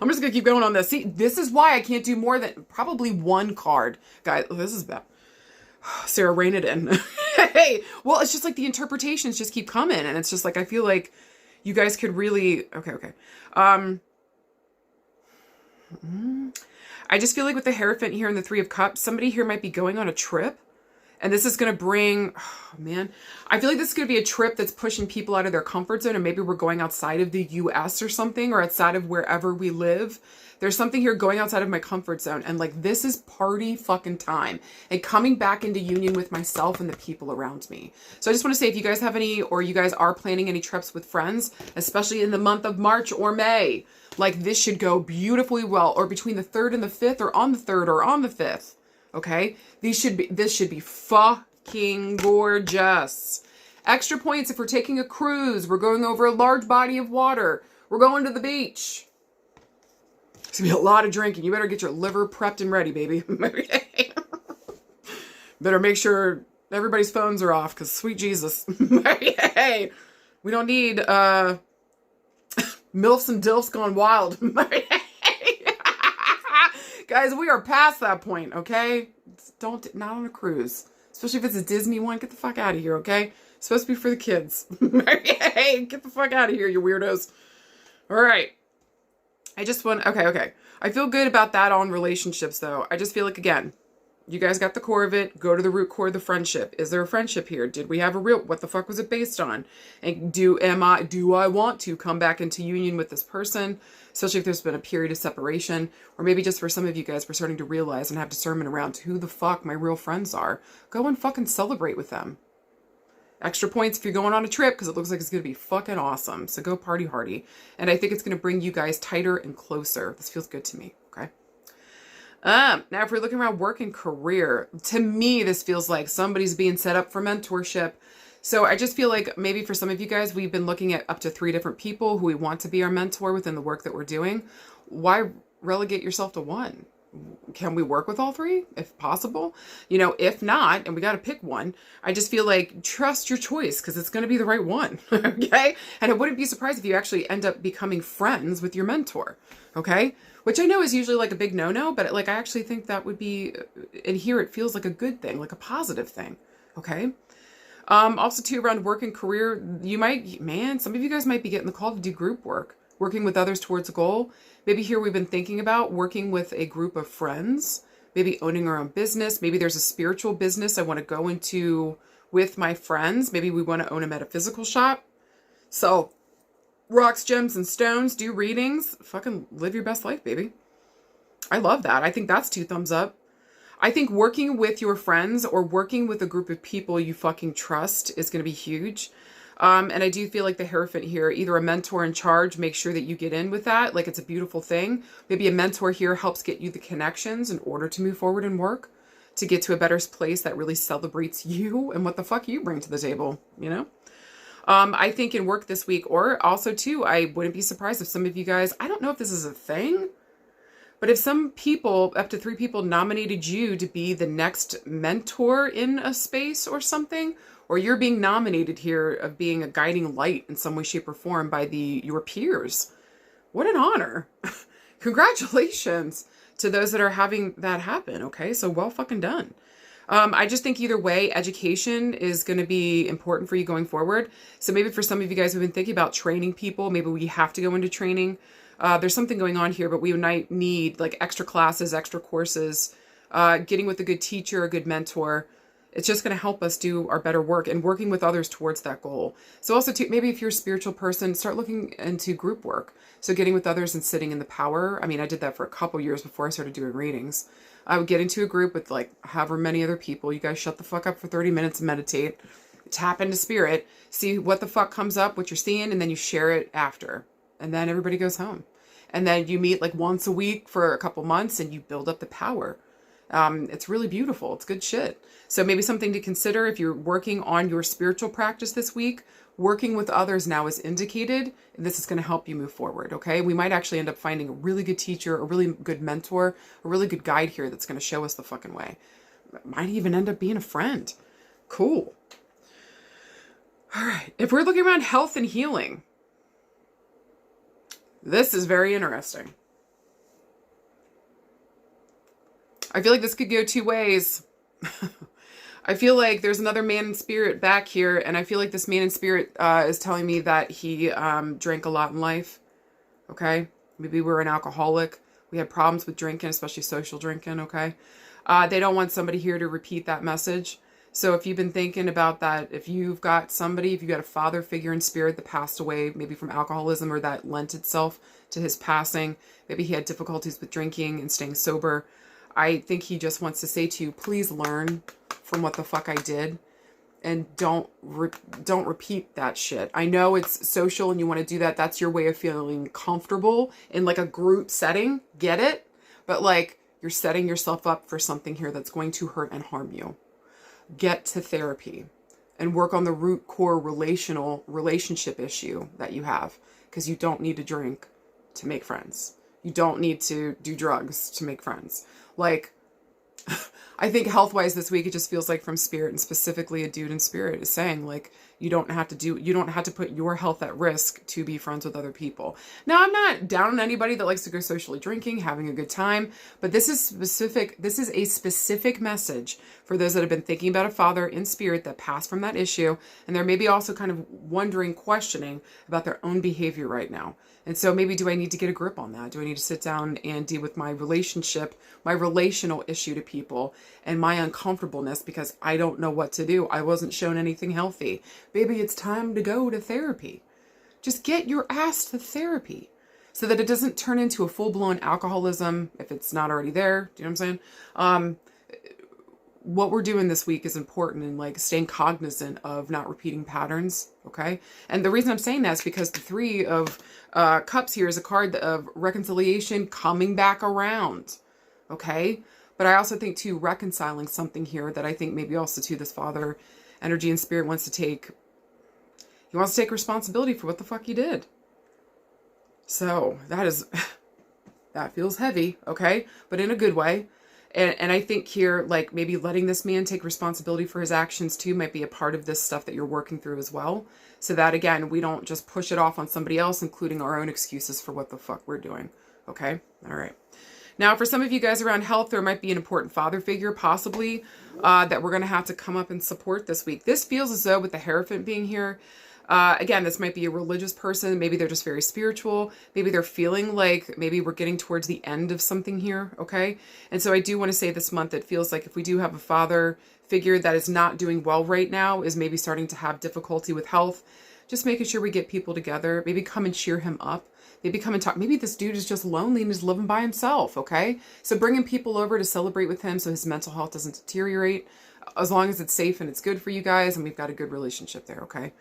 I'm just going to keep going on this. See, this is why I can't do more than probably one card. Guys, this is bad. Sarah, rein it in. Hey, well, it's just like the interpretations just keep coming. And it's just like, I feel like you guys could really, okay. I just feel like with the Hierophant here and the 3 of Cups, somebody here might be going on a trip. And this is going to bring, oh man, I feel like this is going to be a trip that's pushing people out of their comfort zone. And maybe we're going outside of the US or something, or outside of wherever we live. There's something here going outside of my comfort zone. And like, this is party fucking time and coming back into union with myself and the people around me. So I just want to say, if you guys have any, or you guys are planning any trips with friends, especially in the month of March or May, like this should go beautifully well, or between the 3rd and the 5th, or on the 3rd or on the 5th. Okay, this should be fucking gorgeous. Extra points if we're taking a cruise, we're going over a large body of water, we're going to the beach. It's gonna be a lot of drinking. You better get your liver prepped and ready, baby. Better make sure everybody's phones are off, because sweet Jesus. Hey, we don't need MILFs and DILFs gone wild. Guys, we are past that point, okay? Not on a cruise. Especially if it's a Disney one, get the fuck out of here, okay? It's supposed to be for the kids. Hey, get the fuck out of here, you weirdos. All right. I just want, okay. I feel good about that on relationships, though. I just feel like, again, you guys got the core of it. Go to the root core of the friendship. Is there a friendship here? Did we have a real, what the fuck was it based on? And do I want to come back into union with this person? Especially if there's been a period of separation, or maybe just for some of you guys, we're starting to realize and have discernment around who the fuck my real friends are. Go and fucking celebrate with them. Extra points if you're going on a trip, because it looks like it's going to be fucking awesome. So go party hardy. And I think it's going to bring you guys tighter and closer. This feels good to me. Okay. Now if we're looking around work and career, to me, this feels like somebody's being set up for mentorship. So I just feel like maybe for some of you guys, we've been looking at up to 3 different people who we want to be our mentor within the work that we're doing. Why relegate yourself to one. Can we work with all three if possible? You know, if not, and we got to pick one, I just feel like trust your choice because it's going to be the right one. Okay. And I wouldn't be surprised if you actually end up becoming friends with your mentor. Okay. Which I know is usually like a big no-no, but like I actually think that would be, and here it feels like a good thing, like a positive thing. Okay. Also too, around work and career, you might, man, some of you guys might be getting the call to do group work, working with others towards a goal. Maybe here we've been thinking about working with a group of friends, maybe owning our own business. Maybe there's a spiritual business I want to go into with my friends. Maybe we want to own a metaphysical shop. So rocks, gems, and stones, do readings, fucking live your best life, baby. I love that. I think that's 2 thumbs up. I think working with your friends or working with a group of people you fucking trust is going to be huge. And I do feel like the Hierophant here, either a mentor in charge, make sure that you get in with that. Like it's a beautiful thing. Maybe a mentor here helps get you the connections in order to move forward and work, to get to a better place that really celebrates you and what the fuck you bring to the table, you know? I think in work this week, or also too, I wouldn't be surprised if some of you guys, I don't know if this is a thing, but if some people, up to 3 people, nominated you to be the next mentor in a space or something, or you're being nominated here of being a guiding light in some way, shape, or form by your peers. What an honor. Congratulations to those that are having that happen, okay? So well fucking done. I just think either way, education is going to be important for you going forward. So maybe for some of you guys who've been thinking about training people, maybe we have to go into training. There's something going on here, but we might need like extra classes, extra courses, getting with a good teacher, a good mentor. It's just going to help us do our better work and working with others towards that goal. So also too, maybe if you're a spiritual person, start looking into group work. So getting with others and sitting in the power. I mean, I did that for a couple years before I started doing readings. I would get into a group with like however many other people. You guys shut the fuck up for 30 minutes and meditate, tap into spirit, see what the fuck comes up, what you're seeing, and then you share it after. And then everybody goes home. And then you meet like once a week for a couple months and you build up the power. It's really beautiful. It's good shit. So maybe something to consider if you're working on your spiritual practice this week, working with others now is indicated. This is going to help you move forward. Okay. We might actually end up finding a really good teacher, a really good mentor, a really good guide here that's going to show us the fucking way. Might even end up being a friend. Cool. All right. If we're looking around health and healing, this is very interesting. I feel like this could go 2 ways. I feel like there's another man in spirit back here, and I feel like this man in spirit is telling me that he drank a lot in life. Okay? Maybe we're an alcoholic. We had problems with drinking, especially social drinking, okay? They don't want somebody here to repeat that message. So if you've been thinking about that, if you've got somebody, if you've got a father figure in spirit that passed away, maybe from alcoholism or that lent itself to his passing, maybe he had difficulties with drinking and staying sober, I think he just wants to say to you, please learn from what the fuck I did and don't repeat that shit. I know it's social and you want to do that. That's your way of feeling comfortable in like a group setting. Get it? But like you're setting yourself up for something here that's going to hurt and harm you. Get to therapy and work on the root core relationship issue that you have, because you don't need to drink to make friends. You don't need to do drugs to make friends. Like, I think health-wise this week, it just feels like from spirit, and specifically a dude in spirit is saying like, you don't have to put your health at risk to be friends with other people. Now, I'm not down on anybody that likes to go socially drinking, having a good time, but this is a specific message for those that have been thinking about a father in spirit that passed from that issue, and they're maybe also kind of wondering, questioning about their own behavior right now. And so maybe, do I need to get a grip on that? Do I need to sit down and deal with my relationship, my relational issue to people, and my uncomfortableness because I don't know what to do? I wasn't shown anything healthy. Baby, it's time to go to therapy. Just get your ass to therapy so that it doesn't turn into a full-blown alcoholism if it's not already there. Do you know what I'm saying? What we're doing this week is important, and like staying cognizant of not repeating patterns. Okay. And the reason I'm saying that is because the 3 of Cups here is a card of reconciliation coming back around. Okay. But I also think too, reconciling something here that I think maybe also too, this father energy and spirit wants to take. He wants to take responsibility for what the fuck he did. So that is That feels heavy, okay? But in a good way. And I think here, like, maybe letting this man take responsibility for his actions too might be a part of this stuff that you're working through as well. So that, again, we don't just push it off on somebody else, including our own excuses for what the fuck we're doing. Okay? All right. Now, for some of you guys around health, there might be an important father figure, possibly, that we're going to have to come up and support this week. This feels as though, with the Hierophant being here, again, this might be a religious person. Maybe they're just very spiritual. Maybe they're feeling like maybe we're getting towards the end of something here, okay? And so I do want to say this month, it feels like if we do have a father figure that is not doing well right now, is maybe starting to have difficulty with health, just making sure we get people together, maybe come and cheer him up. Maybe come and talk. Maybe this dude is just lonely and is living by himself, okay? So bringing people over to celebrate with him so his mental health doesn't deteriorate, as long as it's safe and it's good for you guys and we've got a good relationship there, okay?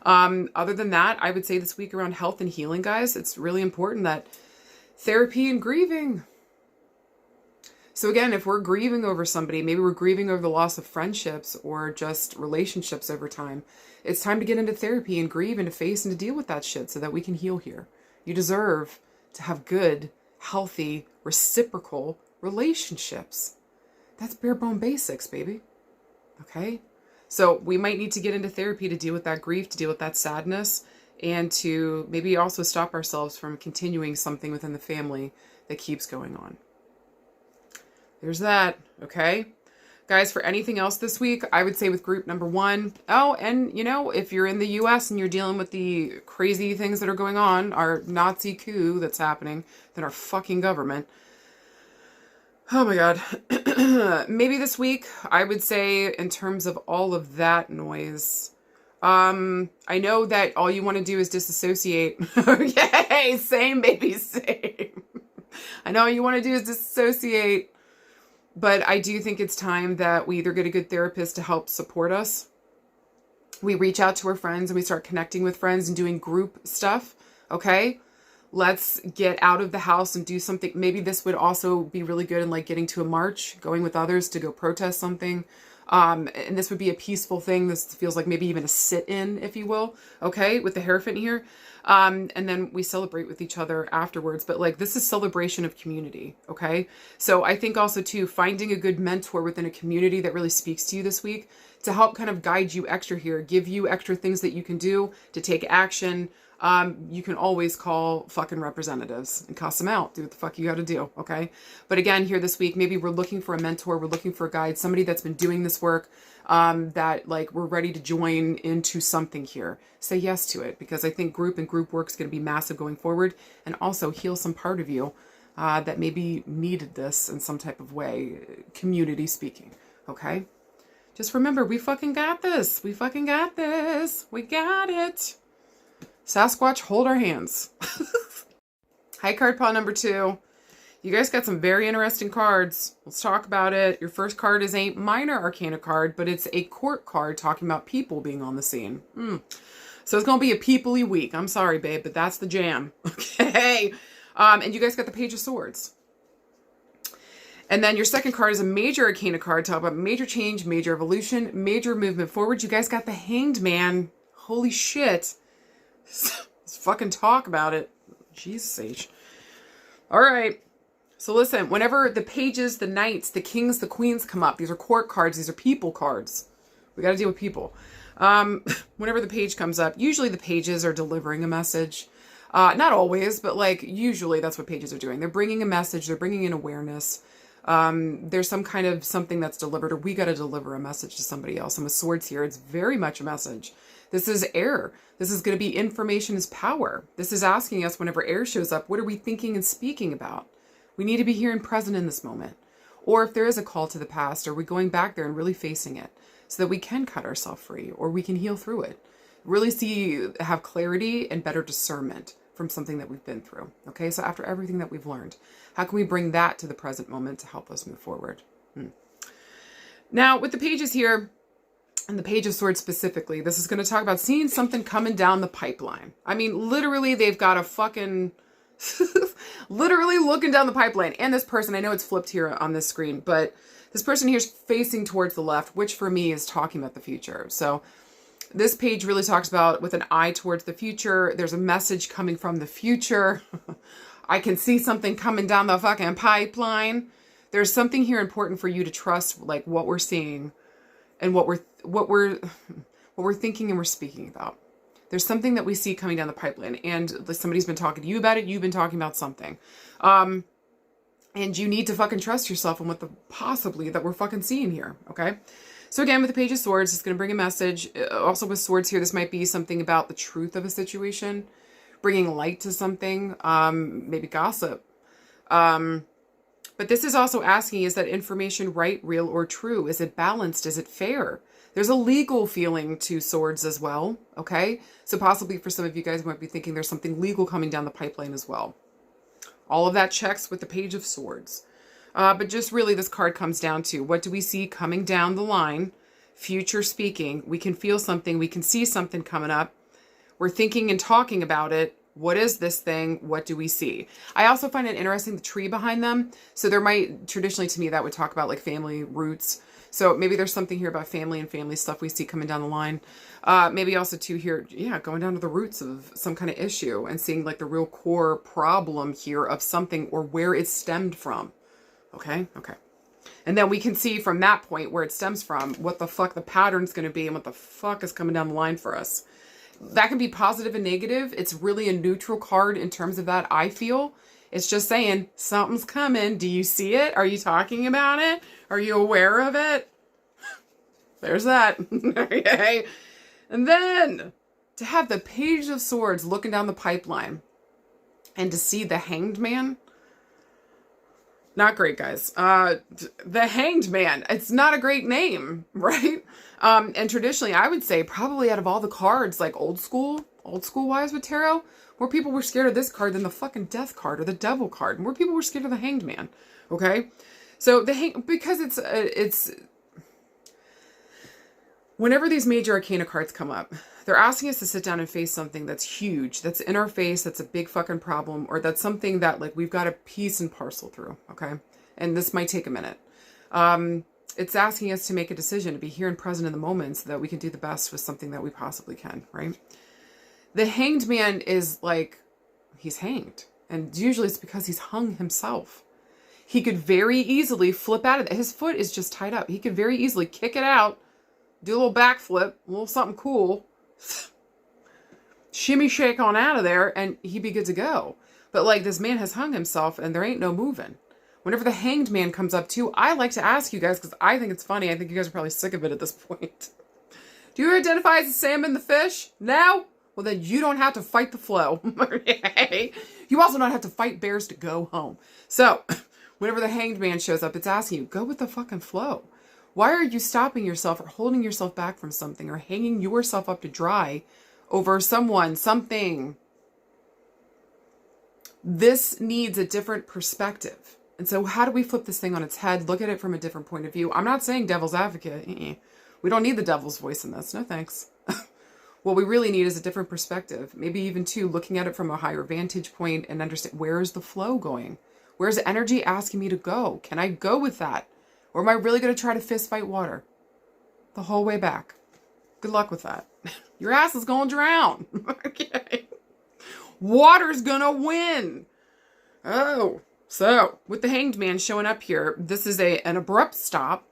Other than that, I would say this week around health and healing, guys, it's really important that therapy and grieving. So again, if we're grieving over somebody, maybe we're grieving over the loss of friendships or just relationships over time, it's time to get into therapy and grieve and to face and to deal with that shit so that we can heal here. You deserve to have good, healthy, reciprocal relationships. That's bare bone basics, baby. Okay? So we might need to get into therapy to deal with that grief, to deal with that sadness, and to maybe also stop ourselves from continuing something within the family that keeps going on. There's that, okay? Guys, for anything else this week, I would say with group number 1, oh, and you know, if you're in the US and you're dealing with the crazy things that are going on, our Nazi coup that's happening, then our fucking government, oh my God. Maybe this week, I would say in terms of all of that noise, I know that all you want to do is disassociate. Yay, same baby, same. I know all you want to do is disassociate. But I do think it's time that we either get a good therapist to help support us. We reach out to our friends and we start connecting with friends and doing group stuff. Okay? Let's get out of the house and do something. Maybe this would also be really good in like getting to a march, going with others to go protest something. And this would be a peaceful thing. This feels like maybe even a sit-in, if you will. Okay? With the Hierophant here. And then we celebrate with each other afterwards. But like, this is celebration of community. Okay. So I think also too, finding a good mentor within a community that really speaks to you this week to help kind of guide you extra here, give you extra things that you can do to take action. You can always call fucking representatives and cuss them out. Do what the fuck you got to do. Okay. But again, here this week, maybe we're looking for a mentor. We're looking for a guide, somebody that's been doing this work, that like we're ready to join into something here. Say yes to it, because I think group and group work is going to be massive going forward, and also heal some part of you that maybe needed this in some type of way, community speaking. Okay. Just remember, we fucking got this. We fucking got this. We got it. Sasquatch, hold our hands. High card pile number 2. You guys got some very interesting cards. Let's talk about it. Your first card is a minor arcana card, but it's a court card talking about people being on the scene. So it's going to be a people-y week. I'm sorry, babe, but that's the jam. Okay. And you guys got the Page of Swords. And then your second card is a major arcana card talking about major change, major evolution, major movement forward. You guys got the Hanged Man. Holy shit. Let's fucking talk about it. Jesus H. All right. So listen, whenever the pages, the knights, the kings, the queens come up, these are court cards, these are people cards. We got to deal with people. Whenever the page comes up, usually the pages are delivering a message. Not always, but like usually that's what pages are doing. They're bringing a message, they're bringing in awareness. There's some kind of something that's delivered, or we got to deliver a message to somebody else. And with swords here, it's very much a message. This is air. This is going to be information is power. This is asking us whenever air shows up, what are we thinking and speaking about? We need to be here and present in this moment. Or if there is a call to the past, are we going back there and really facing it so that we can cut ourselves free or we can heal through it? Really have clarity and better discernment from something that we've been through. Okay, so after everything that we've learned, how can we bring that to the present moment to help us move forward? Now, with the pages here, and the Page of Swords specifically, this is going to talk about seeing something coming down the pipeline. I mean, literally, they've got a fucking... literally looking down the pipeline. And this person, I know it's flipped here on this screen, but this person here is facing towards the left, which for me is talking about the future. So this page really talks about with an eye towards the future. There's a message coming from the future. I can see something coming down the fucking pipeline. There's something here important for you to trust, like what we're seeing and what we're thinking and we're speaking about. There's something that we see coming down the pipeline, and somebody's been talking to you about it. You've been talking about something. And you need to fucking trust yourself on what the possibly that we're fucking seeing here. Okay. So again, with the Page of Swords, it's going to bring a message. Also with swords here, this might be something about the truth of a situation, bringing light to something, maybe gossip. But this is also asking, is that information right, real, or true? Is it balanced? Is it fair? There's a legal feeling to swords as well, okay? So possibly for some of you guys might be thinking there's something legal coming down the pipeline as well. All of that checks with the Page of Swords. But just really this card comes down to, what do we see coming down the line? Future speaking. We can feel something. We can see something coming up. We're thinking and talking about it. What is this thing? What do we see? I also find it interesting, the tree behind them. So there might, traditionally to me, that would talk about like family roots. So maybe there's something here about family and family stuff we see coming down the line. Maybe also too here, yeah, going down to the roots of some kind of issue and seeing like the real core problem here of something or where it stemmed from. Okay. Okay. And then we can see from that point where it stems from what the fuck the pattern's going to be and what the fuck is coming down the line for us. That can be positive and negative. It's really a neutral card in terms of that, I feel. It's just saying something's coming. Do you see it? Are you talking about it? Are you aware of it? There's that. Okay. And then to have the Page of Swords looking down the pipeline and to see the Hanged Man. Not great, guys. The Hanged Man. It's not a great name, right? And traditionally, I would say probably out of all the cards, like old school wise with tarot, more people were scared of this card than the fucking Death card or the Devil card. More people were scared of the Hanged Man. Okay, so because it's whenever these major arcana cards come up, they're asking us to sit down and face something that's huge, that's in our face, that's a big fucking problem, or that's something that like we've got to piece and parcel through. Okay, and this might take a minute. It's asking us to make a decision, to be here and present in the moment so that we can do the best with something that we possibly can, right? The Hanged Man is like, he's hanged. And usually it's because he's hung himself. He could very easily flip out of it. His foot is just tied up. He could very easily kick it out, do a little backflip, a little something cool, shimmy shake on out of there, and he'd be good to go. But like, this man has hung himself and there ain't no moving. Whenever the Hanged Man comes up too, I like to ask you guys, because I think it's funny. I think you guys are probably sick of it at this point. Do you identify as a salmon, the fish? No? Well, then you don't have to fight the flow. Okay? You also don't have to fight bears to go home. So, whenever the Hanged Man shows up, it's asking you, go with the fucking flow. Why are you stopping yourself or holding yourself back from something or hanging yourself up to dry over someone, something? This needs a different perspective. And so how do we flip this thing on its head? Look at it from a different point of view. I'm not saying devil's advocate. We don't need the devil's voice in this. No thanks. What we really need is a different perspective. Maybe even too, looking at it from a higher vantage point and understand, where is the flow going? Where's energy asking me to go? Can I go with that? Or am I really going to try to fist fight water the whole way back? Good luck with that. Your ass is going to drown. Okay. Water's going to win. Oh. So, with the Hanged Man showing up here, this is an abrupt stop.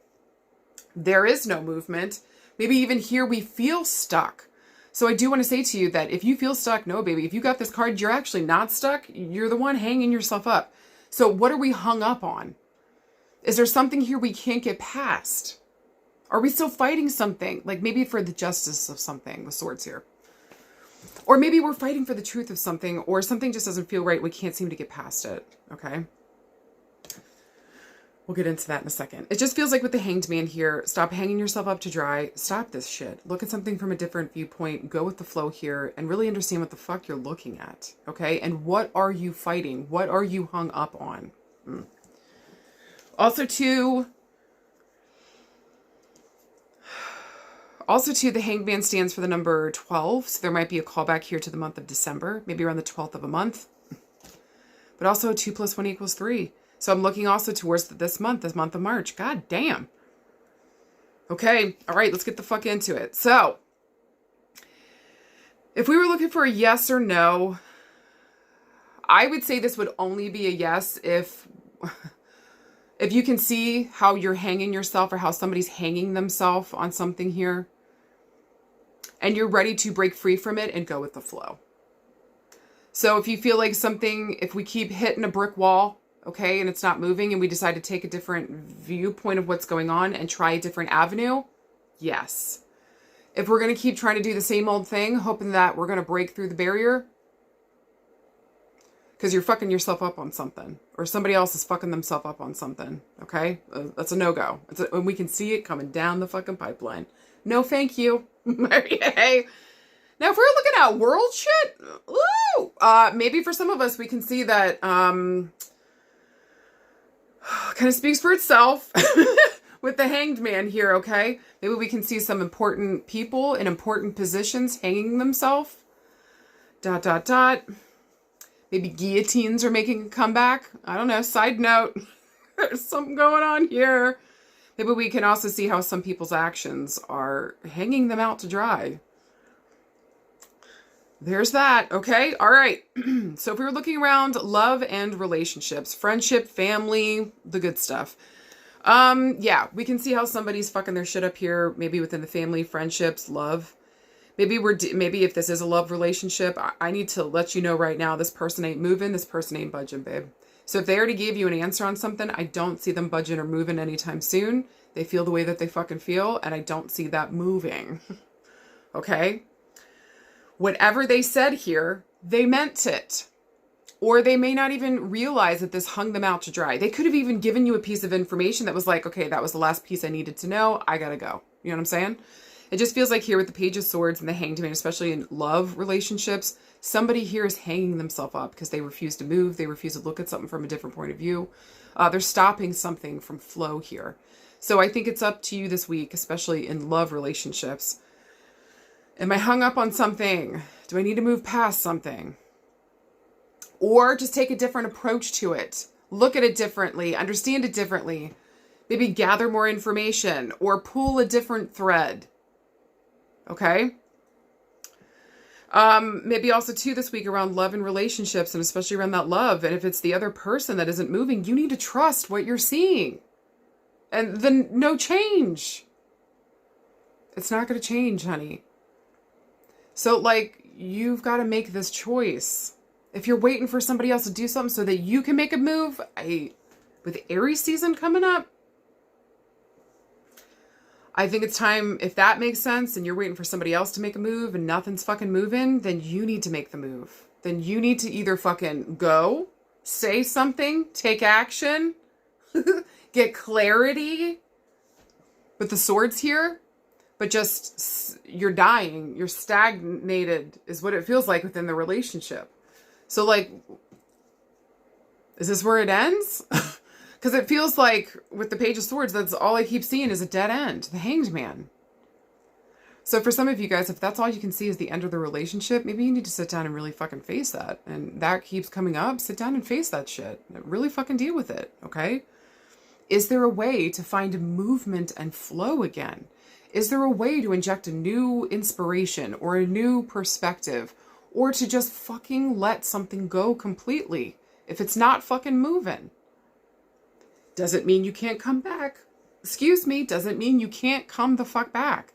There is no movement. Maybe even here we feel stuck. So I do want to say to you that if you feel stuck, no, baby. If you got this card, you're actually not stuck. You're the one hanging yourself up. So what are we hung up on? Is there something here we can't get past? Are we still fighting something? Like maybe for the justice of something, the swords here. Or maybe we're fighting for the truth of something, or something just doesn't feel right. We can't seem to get past it. Okay. We'll get into that in a second. It just feels like with the Hanged Man here, stop hanging yourself up to dry. Stop this shit. Look at something from a different viewpoint. Go with the flow here and really understand what the fuck you're looking at. Okay. And what are you fighting? What are you hung up on? Also too, the Hanged Man stands for the number 12. So there might be a callback here to the month of December, maybe around the 12th of a month. But also 2 + 1 = 3. So I'm looking also towards this month of March. God damn. Okay. All right. Let's get the fuck into it. So if we were looking for a yes or no, I would say this would only be a yes if you can see how you're hanging yourself or how somebody's hanging themselves on something here and you're ready to break free from it and go with the flow. So if you feel like something, if we keep hitting a brick wall, okay, and it's not moving and we decide to take a different viewpoint of what's going on and try a different avenue, yes. If we're going to keep trying to do the same old thing, hoping that we're going to break through the barrier, because you're fucking yourself up on something, or somebody else is fucking themselves up on something, okay? That's a no-go. And we can see it coming down the fucking pipeline. No, thank you. Hey. Now, if we're looking at world shit, ooh, maybe for some of us, we can see that kind of speaks for itself with the Hanged Man here, okay? Maybe we can see some important people in important positions hanging themselves. ... Maybe guillotines are making a comeback. I don't know. Side note, there's something going on here. Maybe we can also see how some people's actions are hanging them out to dry. There's that. Okay. All right. So if we were looking around love and relationships, friendship, family, the good stuff. Yeah, we can see how somebody's fucking their shit up here. Maybe within the family, friendships, love. Maybe if this is a love relationship, I need to let you know right now, this person ain't moving, this person ain't budging, babe. So if they already gave you an answer on something, I don't see them budging or moving anytime soon. They feel the way that they fucking feel, and I don't see that moving. Okay? Whatever they said here, they meant it. Or they may not even realize that this hung them out to dry. They could have even given you a piece of information that was like, okay, that was the last piece I needed to know. I gotta go. You know what I'm saying? It just feels like here with the Page of Swords and the Hanged Man, especially in love relationships, somebody here is hanging themselves up because they refuse to move. They refuse to look at something from a different point of view. They're stopping something from flow here. So I think it's up to you this week, especially in love relationships. Am I hung up on something? Do I need to move past something? Or just take a different approach to it. Look at it differently. Understand it differently. Maybe gather more information or pull a different thread. Okay? Maybe also too this week around love and relationships, and especially around that love. And if it's the other person that isn't moving, you need to trust what you're seeing. And then no change. It's not going to change, honey. So like, you've got to make this choice. If you're waiting for somebody else to do something so that you can make a move, with Aries season coming up, I think it's time, if that makes sense, and you're waiting for somebody else to make a move and nothing's fucking moving, then you need to make the move. Then you need to either fucking go, say something, take action, get clarity with the swords here, but just, you're dying, you're stagnated is what it feels like within the relationship. So like, is this where it ends? Because it feels like with the Page of Swords, that's all I keep seeing is a dead end. The Hanged Man. So for some of you guys, if that's all you can see is the end of the relationship, maybe you need to sit down and really fucking face that. And that keeps coming up. Sit down and face that shit. Really fucking deal with it, okay? Is there a way to find movement and flow again? Is there a way to inject a new inspiration or a new perspective? Or to just fucking let something go completely if it's not fucking moving? Doesn't mean you can't come back. Excuse me, doesn't mean you can't come the fuck back.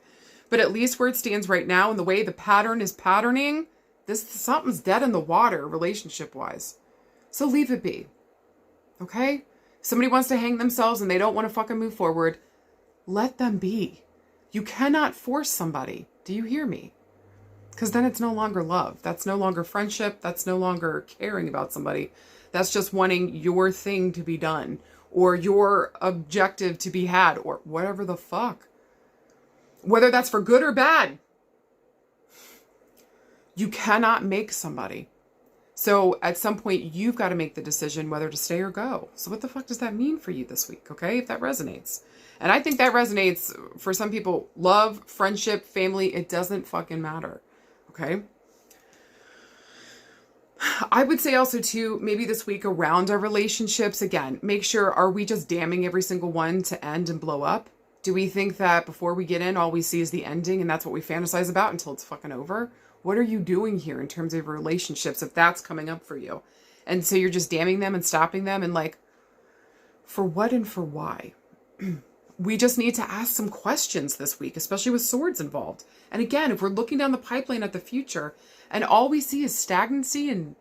But at least where it stands right now and the way the pattern is patterning, something's dead in the water relationship-wise. So leave it be. Okay? If somebody wants to hang themselves and they don't want to fucking move forward, let them be. You cannot force somebody. Do you hear me? Because then it's no longer love. That's no longer friendship. That's no longer caring about somebody. That's just wanting your thing to be done. Or your objective to be had. Or whatever the fuck. Whether that's for good or bad. You cannot make somebody. So at some point, you've got to make the decision whether to stay or go. So what the fuck does that mean for you this week? Okay, if that resonates. And I think that resonates for some people. Love, friendship, family, it doesn't fucking matter. Okay. I would say also too, maybe this week around our relationships, again, make sure, are we just damning every single one to end and blow up? Do we think that before we get in, all we see is the ending and that's what we fantasize about until it's fucking over? What are you doing here in terms of relationships if that's coming up for you? And so you're just damning them and stopping them, and like, for what and for why? We just need to ask some questions this week, especially with swords involved. And again, if we're looking down the pipeline at the future and all we see is stagnancy and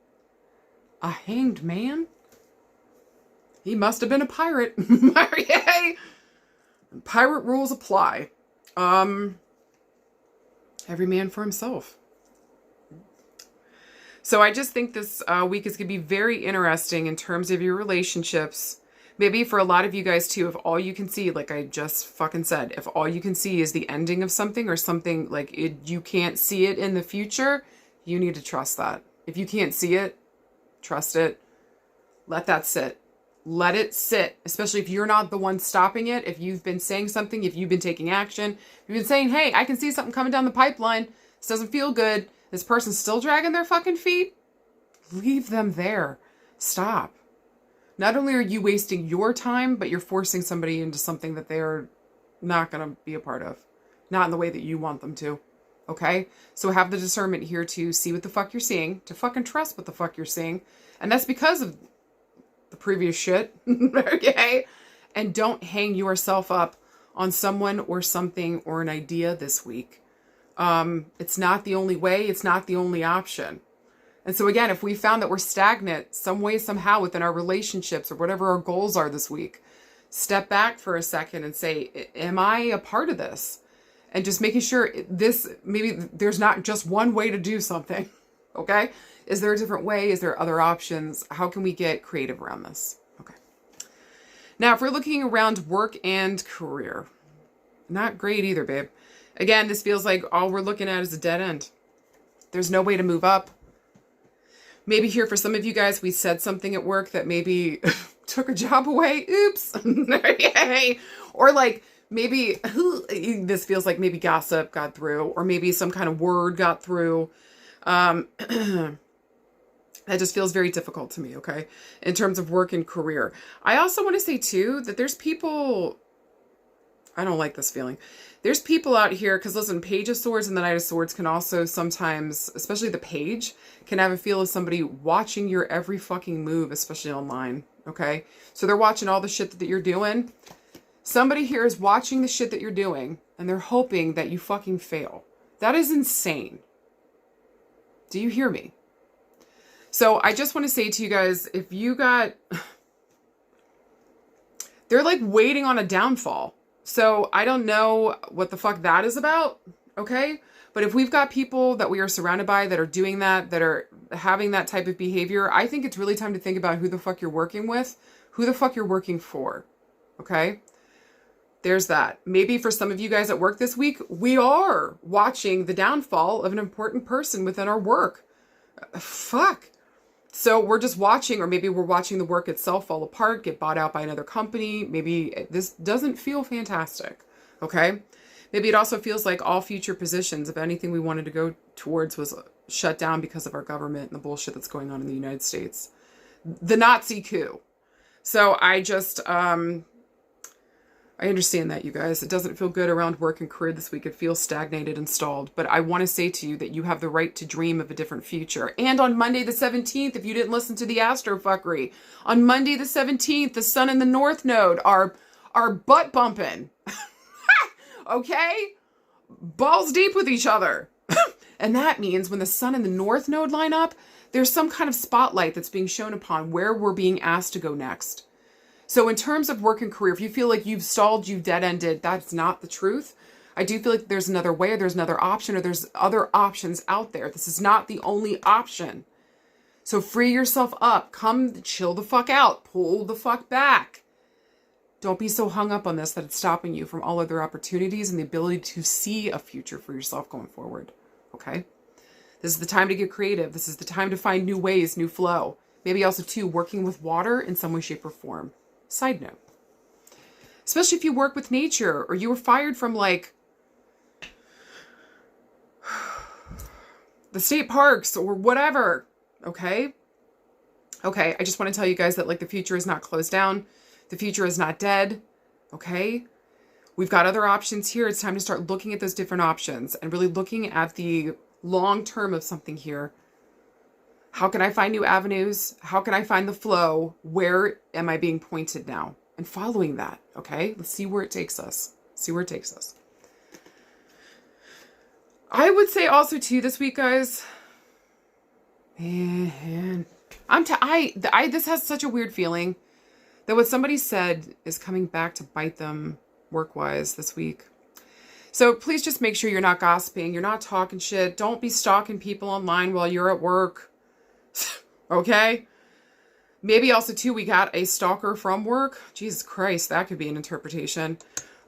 a hanged man, he must have been a pirate. Pirate rules apply. Every man for himself. So I just think this week is going to be very interesting in terms of your relationships. Maybe for a lot of you guys too, if all you can see, like I just fucking said, if all you can see is the ending of something or something like it, you can't see it in the future, you need to trust that. If you can't see it, trust it. Let that sit. Let it sit, especially if you're not the one stopping it. If you've been saying something, if you've been taking action, if you've been saying, hey, I can see something coming down the pipeline. This doesn't feel good. This person's still dragging their fucking feet. Leave them there. Stop. Not only are you wasting your time, but you're forcing somebody into something that they're not going to be a part of. Not in the way that you want them to. Okay? So have the discernment here to see what the fuck you're seeing, to fucking trust what the fuck you're seeing. And that's because of the previous shit. Okay? And don't hang yourself up on someone or something or an idea this week. It's not the only way. It's not the only option. And so again, if we found that we're stagnant some way, somehow within our relationships or whatever our goals are this week, step back for a second and say, am I a part of this? And just making sure this, maybe there's not just one way to do something. Okay? Is there a different way? Is there other options? How can we get creative around this? Okay. Now, if we're looking around work and career, not great either, babe. Again, this feels like all we're looking at is a dead end. There's no way to move up. Maybe here for some of you guys, we said something at work that maybe took a job away. Oops. Or like maybe this feels like maybe gossip got through, or maybe some kind of word got through. That just feels very difficult to me, okay? In terms of work and career. I also want to say too that there's people, I don't like this feeling. There's people out here, because listen, Page of Swords and the Knight of Swords can also sometimes, especially the Page, can have a feel of somebody watching your every fucking move, especially online, okay? So they're watching all the shit that you're doing. Somebody here is watching the shit that you're doing, and they're hoping that you fucking fail. That is insane. Do you hear me? So I just want to say to you guys, if you got... They're like waiting on a downfall. So I don't know what the fuck that is about, okay? But if we've got people that we are surrounded by that are doing that, that are having that type of behavior, I think it's really time to think about who the fuck you're working with, who the fuck you're working for, okay? There's that. Maybe for some of you guys at work this week, we are watching the downfall of an important person within our work. Fuck. So we're just watching, or maybe we're watching the work itself fall apart, get bought out by another company. Maybe this doesn't feel fantastic, okay? Maybe it also feels like all future positions of anything we wanted to go towards was shut down because of our government and the bullshit that's going on in the United States. The Nazi coup. So I just, I understand that, you guys. It doesn't feel good around work and career this week. It feels stagnated and stalled. But I want to say to you that you have the right to dream of a different future. And on Monday the 17th, if you didn't listen to the Astrofuckery, on Monday the 17th, the Sun and the North Node are butt bumping. Okay? Balls deep with each other. And that means when the Sun and the North Node line up, there's some kind of spotlight that's being shown upon where we're being asked to go next. So in terms of work and career, if you feel like you've stalled, you've dead-ended, that's not the truth. I do feel like there's another way, or there's another option, or there's other options out there. This is not the only option. So free yourself up. Come chill the fuck out. Pull the fuck back. Don't be so hung up on this that it's stopping you from all other opportunities and the ability to see a future for yourself going forward. Okay? This is the time to get creative. This is the time to find new ways, new flow. Maybe also, too, working with water in some way, shape, or form. Side note. Especially if you work with nature, or you were fired from, like, the state parks or whatever. Okay? Okay, I just want to tell you guys that, like, the future is not closed down. The future is not dead. Okay? We've got other options here. It's time to start looking at those different options and really looking at the long term of something here. How can I find new avenues? How can I find the flow? Where am I being pointed now? And following that, okay? Let's see where it takes us. See where it takes us. I would say also too this week, guys, man, this has such a weird feeling that what somebody said is coming back to bite them work-wise this week. So please just make sure you're not gossiping. You're not talking shit. Don't be stalking people online while you're at work. Okay? Maybe also too, we got a stalker from work. Jesus Christ, that could be an interpretation.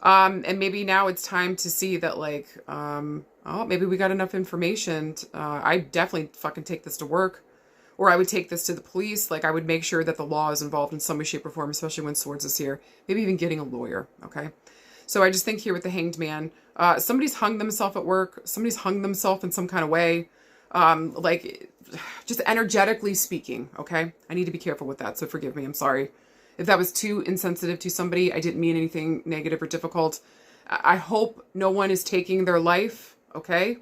And maybe now it's time to see that like, oh, maybe we got enough information. I definitely fucking take this to work. Or I would take this to the police. Like I would make sure that the law is involved in some way, shape, or form, especially when Swords is here. Maybe even getting a lawyer, okay? So I just think here with the Hanged Man, somebody's hung themselves at work. Somebody's hung themselves in some kind of way. Like, just energetically speaking, okay? I need to be careful with that, so forgive me. I'm sorry. If that was too insensitive to somebody, I didn't mean anything negative or difficult. I hope no one is taking their life, okay?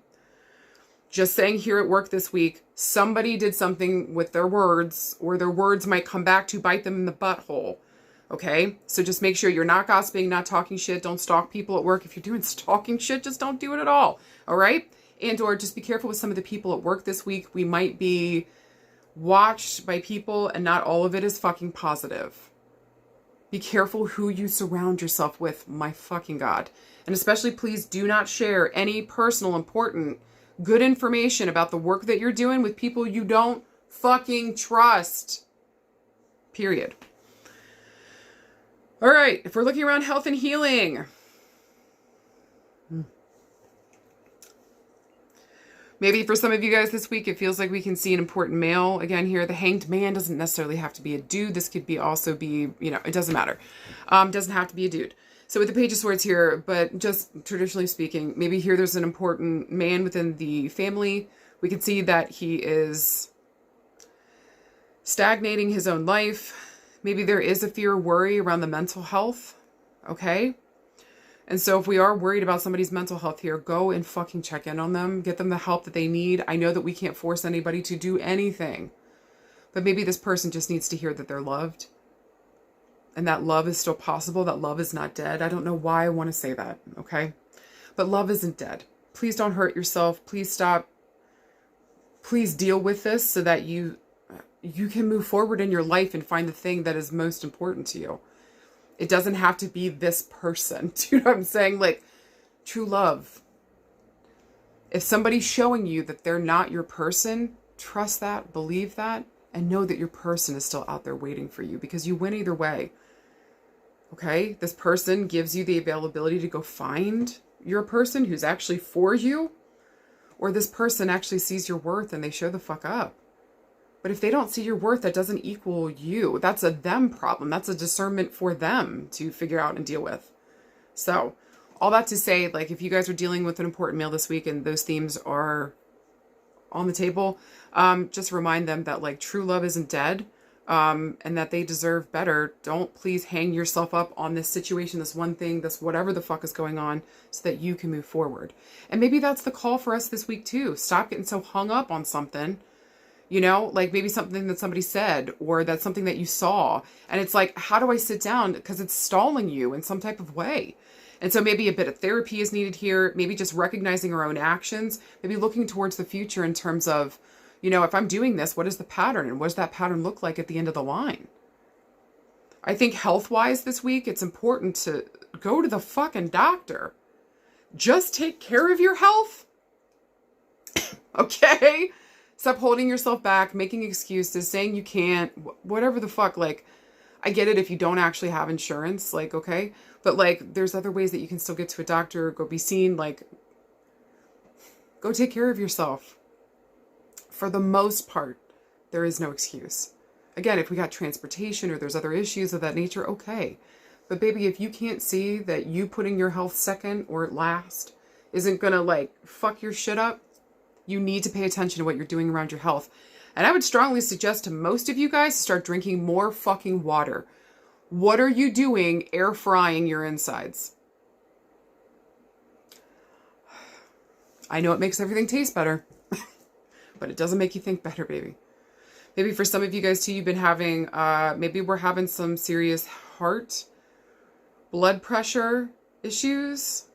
Just saying here at work this week, somebody did something with their words, or their words might come back to bite them in the butthole. Okay, so just make sure you're not gossiping, not talking shit. Don't stalk people at work. If you're doing stalking shit, just don't do it at all. All right? And or just be careful with some of the people at work this week. We might be watched by people and not all of it is fucking positive. Be careful who you surround yourself with, my fucking God. And especially please do not share any personal, important, good information about the work that you're doing with people you don't fucking trust. Period. All right, if we're looking around health and healing. Maybe for some of you guys this week, it feels like we can see an important male. Again, here, the Hanged Man doesn't necessarily have to be a dude. This could be also be, you know, it doesn't matter. Doesn't have to be a dude. So with the Page of Swords here, but just traditionally speaking, maybe here there's an important man within the family. We can see that he is stagnating his own life. Maybe there is a fear or worry around the mental health, okay? And so if we are worried about somebody's mental health here, go and fucking check in on them. Get them the help that they need. I know that we can't force anybody to do anything. But maybe this person just needs to hear that they're loved. And that love is still possible. That love is not dead. I don't know why I want to say that, okay? But love isn't dead. Please don't hurt yourself. Please stop. Please deal with this so that you can move forward in your life and find the thing that is most important to you. It doesn't have to be this person. Do you know what I'm saying? Like, true love. If somebody's showing you that they're not your person, trust that, believe that, and know that your person is still out there waiting for you because you win either way. Okay? This person gives you the availability to go find your person who's actually for you, or this person actually sees your worth and they show the fuck up. But if they don't see your worth, that doesn't equal you. That's a them problem. That's a discernment for them to figure out and deal with. So, all that to say, like, if you guys are dealing with an important male this week and those themes are on the table, just remind them that, like, true love isn't dead, and that they deserve better. Don't please hang yourself up on this situation, this one thing, this whatever the fuck is going on, so that you can move forward. And maybe that's the call for us this week, too. Stop getting so hung up on something. You know, like maybe something that somebody said or that's something that you saw. And it's like, how do I sit down? Because it's stalling you in some type of way. And so maybe a bit of therapy is needed here. Maybe just recognizing our own actions. Maybe looking towards the future in terms of, you know, if I'm doing this, what is the pattern? And what does that pattern look like at the end of the line? I think health-wise this week, it's important to go to the fucking doctor. Just take care of your health. Okay? Stop holding yourself back, making excuses, saying you can't, whatever the fuck. Like, I get it if you don't actually have insurance, like, okay. But, like, there's other ways that you can still get to a doctor, go be seen, like, go take care of yourself. For the most part, there is no excuse. Again, if we got transportation or there's other issues of that nature, okay. But, baby, if you can't see that you putting your health second or last isn't gonna, like, fuck your shit up, you need to pay attention to what you're doing around your health. And I would strongly suggest to most of you guys to start drinking more fucking water. What are you doing air frying your insides? I know it makes everything taste better, but it doesn't make you think better, baby. Maybe for some of you guys too, you've been having, maybe we're having some serious heart, blood pressure issues.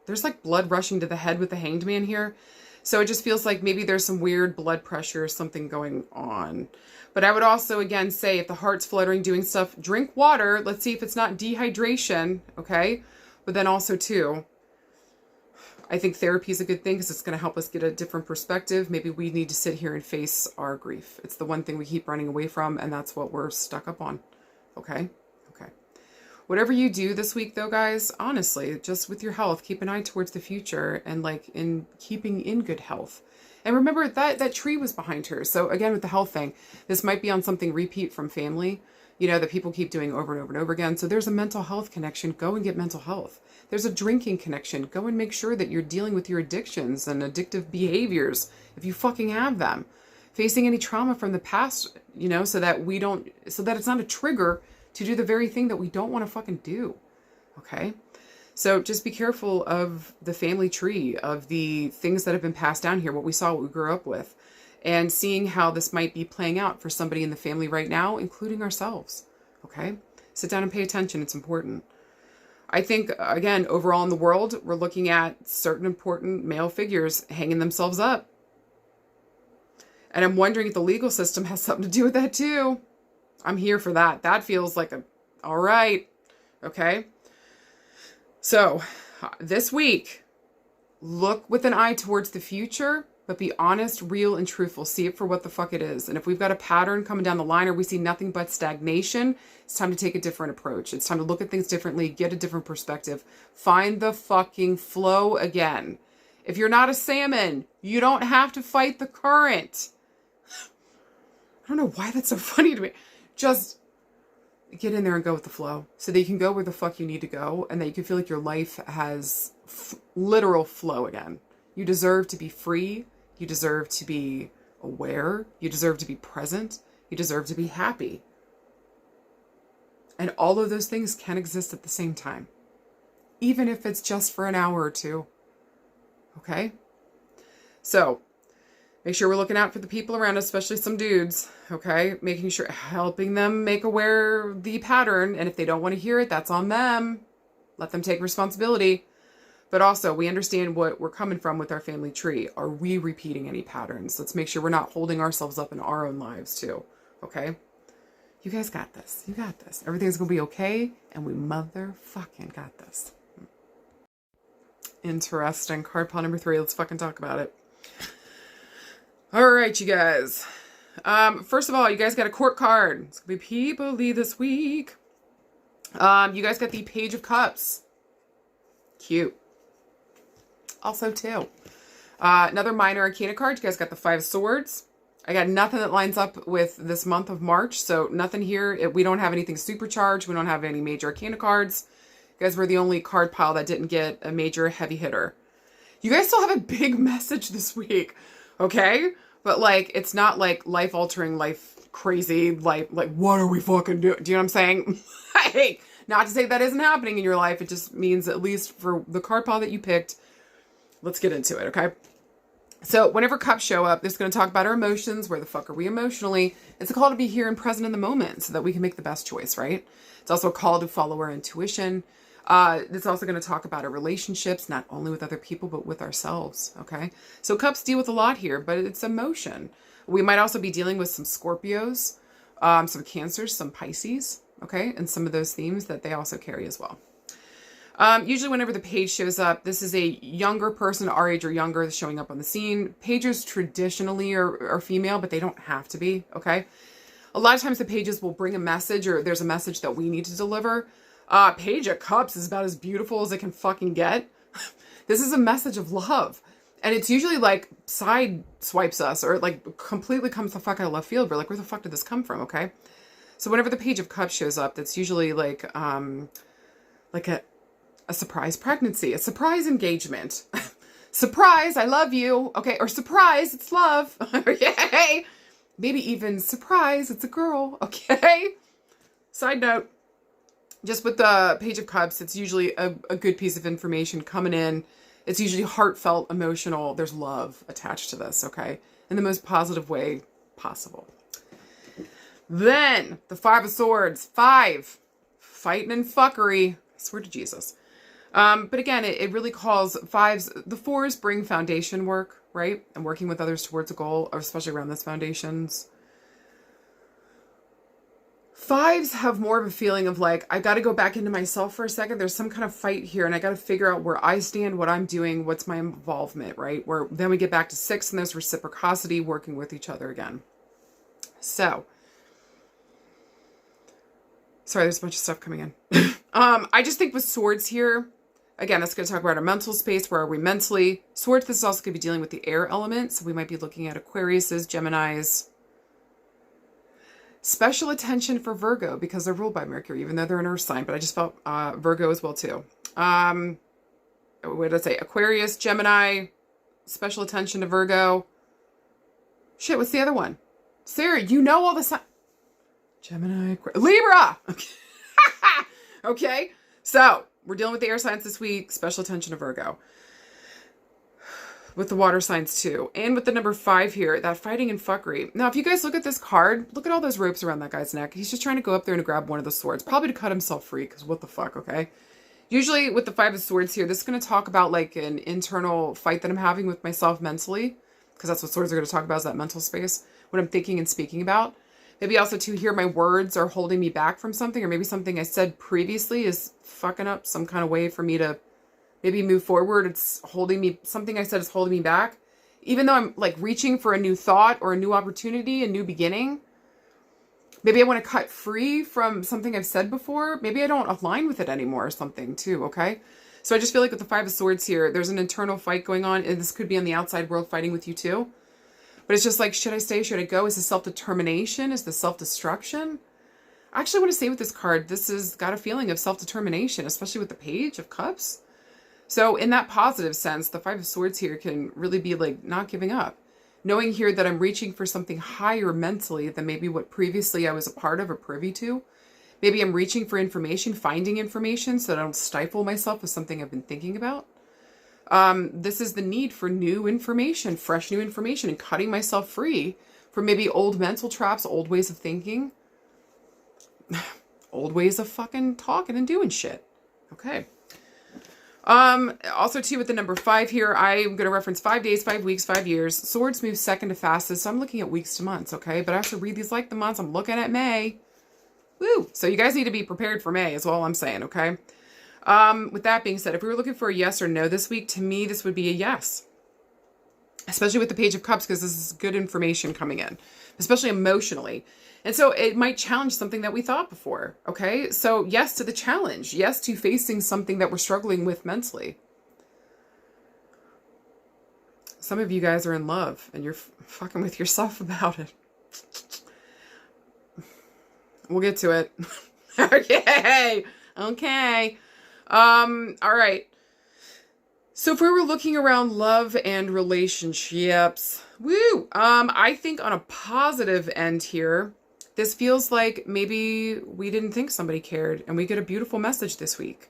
There's like blood rushing to the head with the Hanged Man here. So it just feels like maybe there's some weird blood pressure or something going on. But I would also, again, say if the heart's fluttering, doing stuff, drink water. Let's see if it's not dehydration, okay? But then also, too, I think therapy is a good thing because it's going to help us get a different perspective. Maybe we need to sit here and face our grief. It's the one thing we keep running away from, and that's what we're stuck up on, okay? Okay. Whatever you do this week, though, guys, honestly, just with your health, keep an eye towards the future and, like, in keeping in good health. And remember, that tree was behind her. So, again, with the health thing, this might be on something repeat from family, you know, that people keep doing over and over and over again. So there's a mental health connection. Go and get mental health. There's a drinking connection. Go and make sure that you're dealing with your addictions and addictive behaviors, if you fucking have them. Facing any trauma from the past, you know, so that it's not a trigger to do the very thing that we don't want to fucking do. Okay? So just be careful of the family tree, of the things that have been passed down here, what we saw, what we grew up with, and seeing how this might be playing out for somebody in the family right now, including ourselves. Okay? Sit down and pay attention. It's important. I think, again, overall in the world, we're looking at certain important male figures hanging themselves up. And I'm wondering if the legal system has something to do with that too. I'm here for that. That feels like all right. Okay. So this week, look with an eye towards the future, but be honest, real, and truthful. See it for what the fuck it is. And if we've got a pattern coming down the line or we see nothing but stagnation, it's time to take a different approach. It's time to look at things differently, get a different perspective. Find the fucking flow again. If you're not a salmon, you don't have to fight the current. I don't know why that's so funny to me. Just get in there and go with the flow so that you can go where the fuck you need to go and that you can feel like your life has literal flow again. You deserve to be free. You deserve to be aware. You deserve to be present. You deserve to be happy. And all of those things can exist at the same time, even if it's just for an hour or two. Okay? So, make sure we're looking out for the people around us, especially some dudes, okay? Making sure, helping them make aware the pattern. And if they don't want to hear it, that's on them. Let them take responsibility. But also, we understand what we're coming from with our family tree. Are we repeating any patterns? Let's make sure we're not holding ourselves up in our own lives too, okay? You guys got this. You got this. Everything's going to be okay, and we motherfucking got this. Interesting. Card pile number 3. Let's fucking talk about it. All right, you guys. First of all, you guys got a court card. It's going to be people-y this week. You guys got the Page of Cups. Cute. Also, too. Another minor arcana card. You guys got the 5 of Swords. I got nothing that lines up with this month of March, so nothing here. We don't have anything supercharged. We don't have any major arcana cards. You guys were the only card pile that didn't get a major heavy hitter. You guys still have a big message this week, okay? But, like, it's not, like, life-altering, life-crazy, like, what are we fucking doing? Do you know what I'm saying? Hey, not to say that isn't happening in your life. It just means, at least for the card pile that you picked, let's get into it, okay? So whenever cups show up, this is going to talk about our emotions. Where the fuck are we emotionally? It's a call to be here and present in the moment so that we can make the best choice, right? It's also a call to follow our intuition. It's also going to talk about our relationships, not only with other people, but with ourselves, okay? So cups deal with a lot here, but it's emotion. We might also be dealing with some Scorpios, some Cancers, some Pisces, okay? And some of those themes that they also carry as well. Usually whenever the page shows up, this is a younger person, our age or younger, showing up on the scene. Pages traditionally are female, but they don't have to be, okay? A lot of times the pages will bring a message, or there's a message that we need to deliver. Page of Cups is about as beautiful as it can fucking get. This is a message of love. And it's usually like side swipes us, or like completely comes the fuck out of left field. We're like, where the fuck did this come from, okay? So whenever the Page of Cups shows up, that's usually like a surprise pregnancy, a surprise engagement. Surprise, I love you. Okay, or surprise, it's love. Yay. Maybe even surprise, it's a girl. Okay. Side note, just with the Page of Cups, it's usually a good piece of information coming in. It's usually heartfelt, emotional. There's love attached to this, okay? In the most positive way possible. Then the Five of Swords. 5. Fighting and fuckery. I swear to Jesus. But again, it really calls fives. The 4s bring foundation work, right? And working with others towards a goal, or especially around those foundations. 5s have more of a feeling of like, I got to go back into myself for a second. There's some kind of fight here and I got to figure out where I stand, what I'm doing, what's my involvement, right? Where then we get back to 6 and there's reciprocity, working with each other again. So, sorry, there's a bunch of stuff coming in. I just think with swords here, again, that's going to talk about our mental space. Where are we mentally? Swords, this is also going to be dealing with the air element. So we might be looking at Aquariuses, Geminis. Special attention for Virgo because they're ruled by Mercury, even though they're an earth sign. But I just felt Virgo as well, too. What did I say? Aquarius, Gemini, special attention to Virgo. Shit, what's the other one? Sarah, you know all the signs. Gemini, Libra! Okay. Okay, so we're dealing with the air signs this week. Special attention to Virgo. With the water signs too. And with the number 5 here, that fighting and fuckery. Now, if you guys look at this card, look at all those ropes around that guy's neck. He's just trying to go up there and grab one of the swords. Probably to cut himself free, because what the fuck, okay? Usually with the 5 of swords here, this is going to talk about like an internal fight that I'm having with myself mentally. Because that's what swords are going to talk about, is that mental space. What I'm thinking and speaking about. Maybe also to hear my words are holding me back from something, or maybe something I said previously is fucking up some kind of way for me to maybe move forward. It's holding me, something I said is holding me back. Even though I'm like reaching for a new thought or a new opportunity, a new beginning. Maybe I want to cut free from something I've said before. Maybe I don't align with it anymore or something too, okay? So I just feel like with the 5 of swords here, there's an internal fight going on, and this could be on the outside world fighting with you too. But it's just like, should I stay? Should I go? Is this self-determination? Is this self-destruction? I actually want to say with this card, this has got a feeling of self-determination, especially with the Page of Cups. So in that positive sense, the 5 of Swords here can really be like not giving up. Knowing here that I'm reaching for something higher mentally than maybe what previously I was a part of or privy to. Maybe I'm reaching for information, finding information so that I don't stifle myself with something I've been thinking about. This is the need for new information, fresh new information, and cutting myself free from maybe old mental traps, old ways of thinking, old ways of fucking talking and doing shit. Okay. Also too with the number 5 here, I'm going to reference 5 days, 5 weeks, 5 years. Swords move second to fastest, so I'm looking at weeks to months, okay? But I have to read these like the months. I'm looking at May. Woo! So you guys need to be prepared for May is all I'm saying, okay? With that being said, if we were looking for a yes or no this week, to me, this would be a yes. Especially with the Page of Cups, because this is good information coming in, especially emotionally. And so it might challenge something that we thought before, okay? So yes to the challenge. Yes to facing something that we're struggling with mentally. Some of you guys are in love and you're fucking with yourself about it. We'll get to it. Okay. Okay. All right. So if we were looking around love and relationships, woo, I think on a positive end here, this feels like maybe we didn't think somebody cared and we get a beautiful message this week.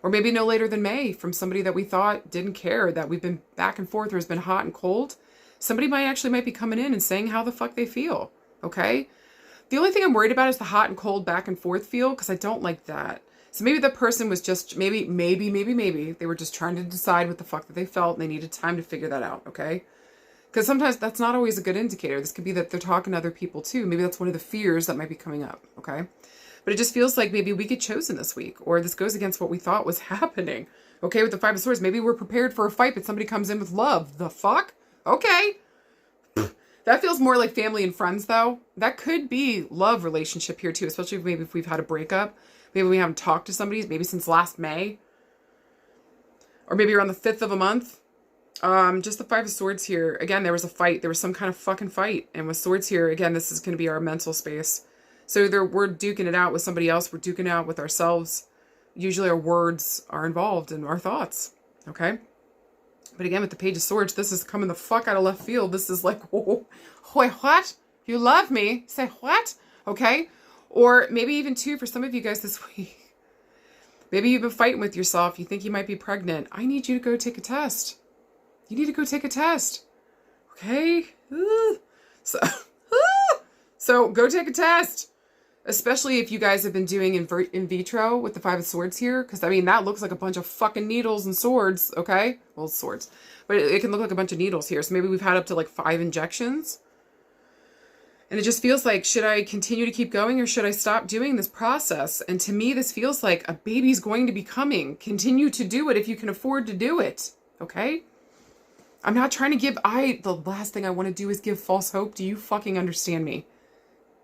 Or maybe no later than May from somebody that we thought didn't care, that we've been back and forth or has been hot and cold. Somebody might be coming in and saying how the fuck they feel, okay? The only thing I'm worried about is the hot and cold back and forth feel, because I don't like that. So maybe the person was just, maybe, they were just trying to decide what the fuck that they felt and they needed time to figure that out, okay? Because sometimes that's not always a good indicator. This could be that they're talking to other people too. Maybe that's one of the fears that might be coming up, okay? But it just feels like maybe we get chosen this week, or this goes against what we thought was happening. Okay, with the 5 of Swords, maybe we're prepared for a fight, but somebody comes in with love. The fuck? Okay. That feels more like family and friends, though. That could be love relationship here, too, especially if we've had a breakup. Maybe we haven't talked to somebody, maybe since last May. Or maybe around the 5th of a month. Just the 5 of Swords here. Again, there was a fight. There was some kind of fucking fight. And with Swords here, again, this is going to be our mental space. So either we're duking it out with somebody else, we're duking it out with ourselves. Usually our words are involved in our thoughts. Okay? But again, with the Page of Swords, this is coming the fuck out of left field. This is like, whoa, wait, what? You love me? Say what? Okay? Or maybe even too, for some of you guys this week, maybe you've been fighting with yourself. You think you might be pregnant. I need you to go take a test. You need to go take a test. Okay? So So go take a test. Especially if you guys have been doing in vitro with the Five of Swords here. Because, I mean, that looks like a bunch of fucking needles and swords, okay? Well, swords. But it can look like a bunch of needles here. So maybe we've had up to like 5 injections. And it just feels like, should I continue to keep going or should I stop doing this process? And to me, this feels like a baby's going to be coming. Continue to do it if you can afford to do it, okay? I'm not trying to give, the last thing I want to do is give false hope. Do you fucking understand me?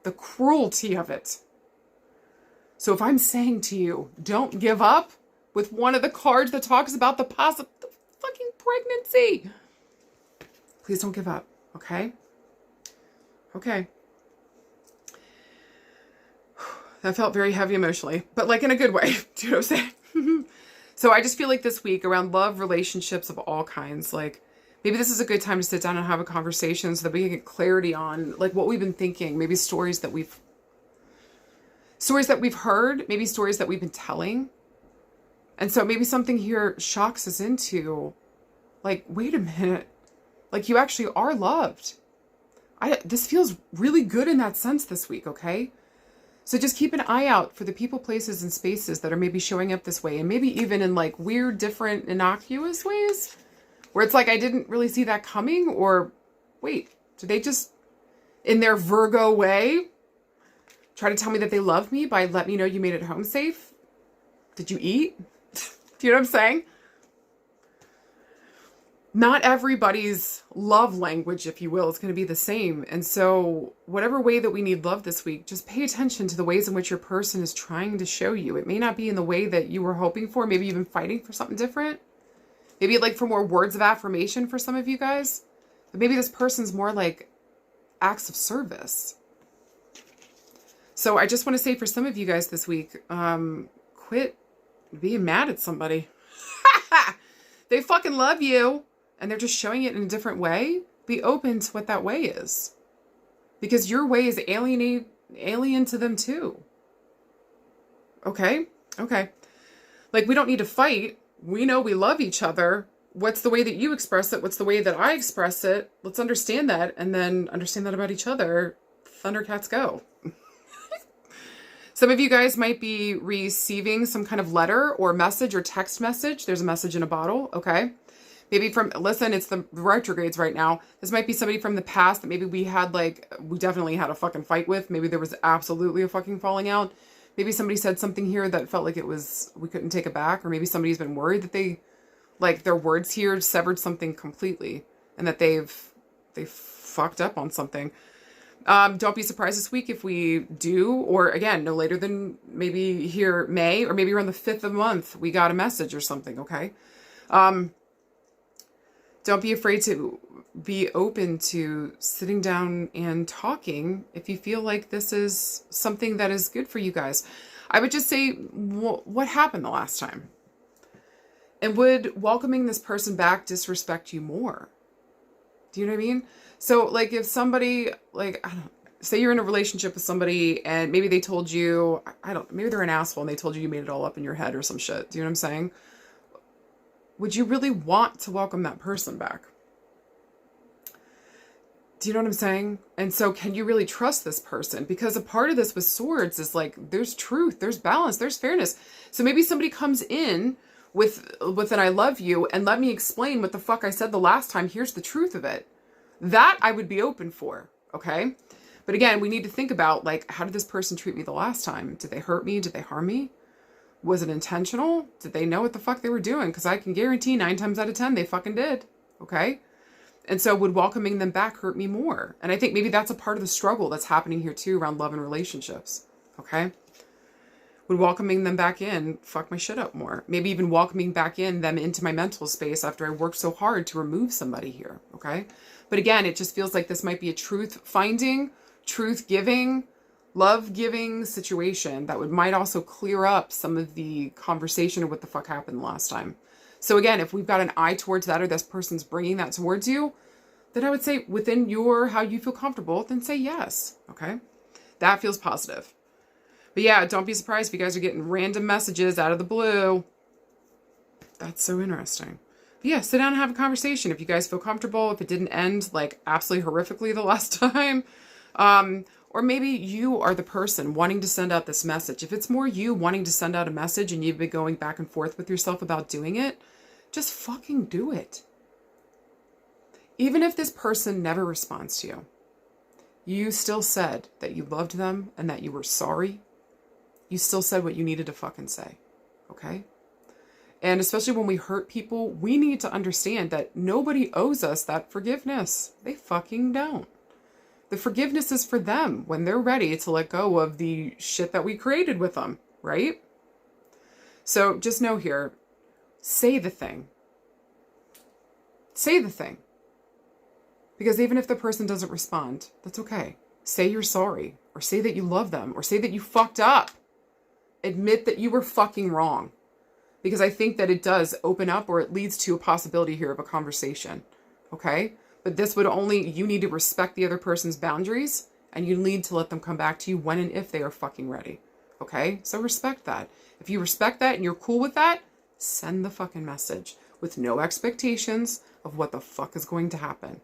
The cruelty of it. So if I'm saying to you, don't give up with one of the cards that talks about the fucking pregnancy, please don't give up, okay? Okay. That felt very heavy emotionally, but like in a good way. Do you know what I'm saying? So I just feel like this week around love, relationships of all kinds, like maybe this is a good time to sit down and have a conversation so that we can get clarity on like what we've been thinking, maybe stories that we've heard, maybe stories that we've been telling. And so maybe something here shocks us into like, wait a minute, like you actually are loved. This feels really good in that sense this week, okay? So just keep an eye out for the people, places, and spaces that are maybe showing up this way, and maybe even in like weird, different, innocuous ways where it's like, I didn't really see that coming, or wait, did they just, in their Virgo way, try to tell me that they love me by let me know you made it home safe? Did you eat? Do you know what I'm saying? Not everybody's love language, if you will, is going to be the same. And so whatever way that we need love this week, just pay attention to the ways in which your person is trying to show you. It may not be in the way that you were hoping for. Maybe you've been fighting for something different. Maybe you'd like for more words of affirmation for some of you guys. But maybe this person's more like acts of service. So I just want to say for some of you guys this week, quit being mad at somebody. They fucking love you. And they're just showing it in a different way. Be open to what that way is. Because your way is alien to them too. Okay? Okay. Like, we don't need to fight. We know we love each other. What's the way that you express it? What's the way that I express it? Let's understand that. And then understand that about each other. Thundercats go. Some of you guys might be receiving some kind of letter or message or text message. There's a message in a bottle. Okay? Maybe listen, it's the retrogrades right now. This might be somebody from the past that maybe we definitely had a fucking fight with. Maybe there was absolutely a fucking falling out. Maybe somebody said something here that felt like we couldn't take it back. Or maybe somebody's been worried that their words here severed something completely. And that they've fucked up on something. Don't be surprised this week if we do, or again, no later than maybe here May, or maybe around the 5th of the month, we got a message or something, okay? Don't be afraid to be open to sitting down and talking if you feel like this is something that is good for you guys. I would just say, what happened the last time? And would welcoming this person back disrespect you more? Do you know what I mean? So, like, if somebody, like, I don't say you're in a relationship with somebody and maybe they told you, maybe they're an asshole and they told you made it all up in your head or some shit. Do you know what I'm saying? Would you really want to welcome that person back? Do you know what I'm saying? And so can you really trust this person? Because a part of this with swords is like, there's truth, there's balance, there's fairness. So maybe somebody comes in with an I love you and let me explain what the fuck I said the last time. Here's the truth of it. That I would be open for, okay? But again, we need to think about, like, how did this person treat me the last time? Did they hurt me? Did they harm me? Was it intentional? Did they know what the fuck they were doing? Because I can guarantee 9 times out of 10, they fucking did. Okay? And so would welcoming them back hurt me more? And I think maybe that's a part of the struggle that's happening here too around love and relationships. Okay? Would welcoming them back in fuck my shit up more? Maybe even welcoming back in them into my mental space after I worked so hard to remove somebody here. Okay? But again, it just feels like this might be a truth finding, truth giving, love-giving situation that might also clear up some of the conversation of what the fuck happened last time. So again, if we've got an eye towards that or this person's bringing that towards you, then I would say within how you feel comfortable, then say yes, okay? That feels positive. But yeah, don't be surprised if you guys are getting random messages out of the blue. That's so interesting. But yeah, sit down and have a conversation if you guys feel comfortable, if it didn't end like absolutely horrifically the last time. Or maybe you are the person wanting to send out this message. If it's more you wanting to send out a message and you've been going back and forth with yourself about doing it, just fucking do it. Even if this person never responds to you, you still said that you loved them and that you were sorry. You still said what you needed to fucking say. Okay? And especially when we hurt people, we need to understand that nobody owes us that forgiveness. They fucking don't. The forgiveness is for them when they're ready to let go of the shit that we created with them, right? So just know here, say the thing. Say the thing. Because even if the person doesn't respond, that's okay. Say you're sorry, or say that you love them, or say that you fucked up. Admit that you were fucking wrong. Because I think that it does open up, or it leads to a possibility here of a conversation, okay? But this would only, you need to respect the other person's boundaries, and you need to let them come back to you when and if they are fucking ready, okay? So respect that. If you respect that and you're cool with that, send the fucking message with no expectations of what the fuck is going to happen.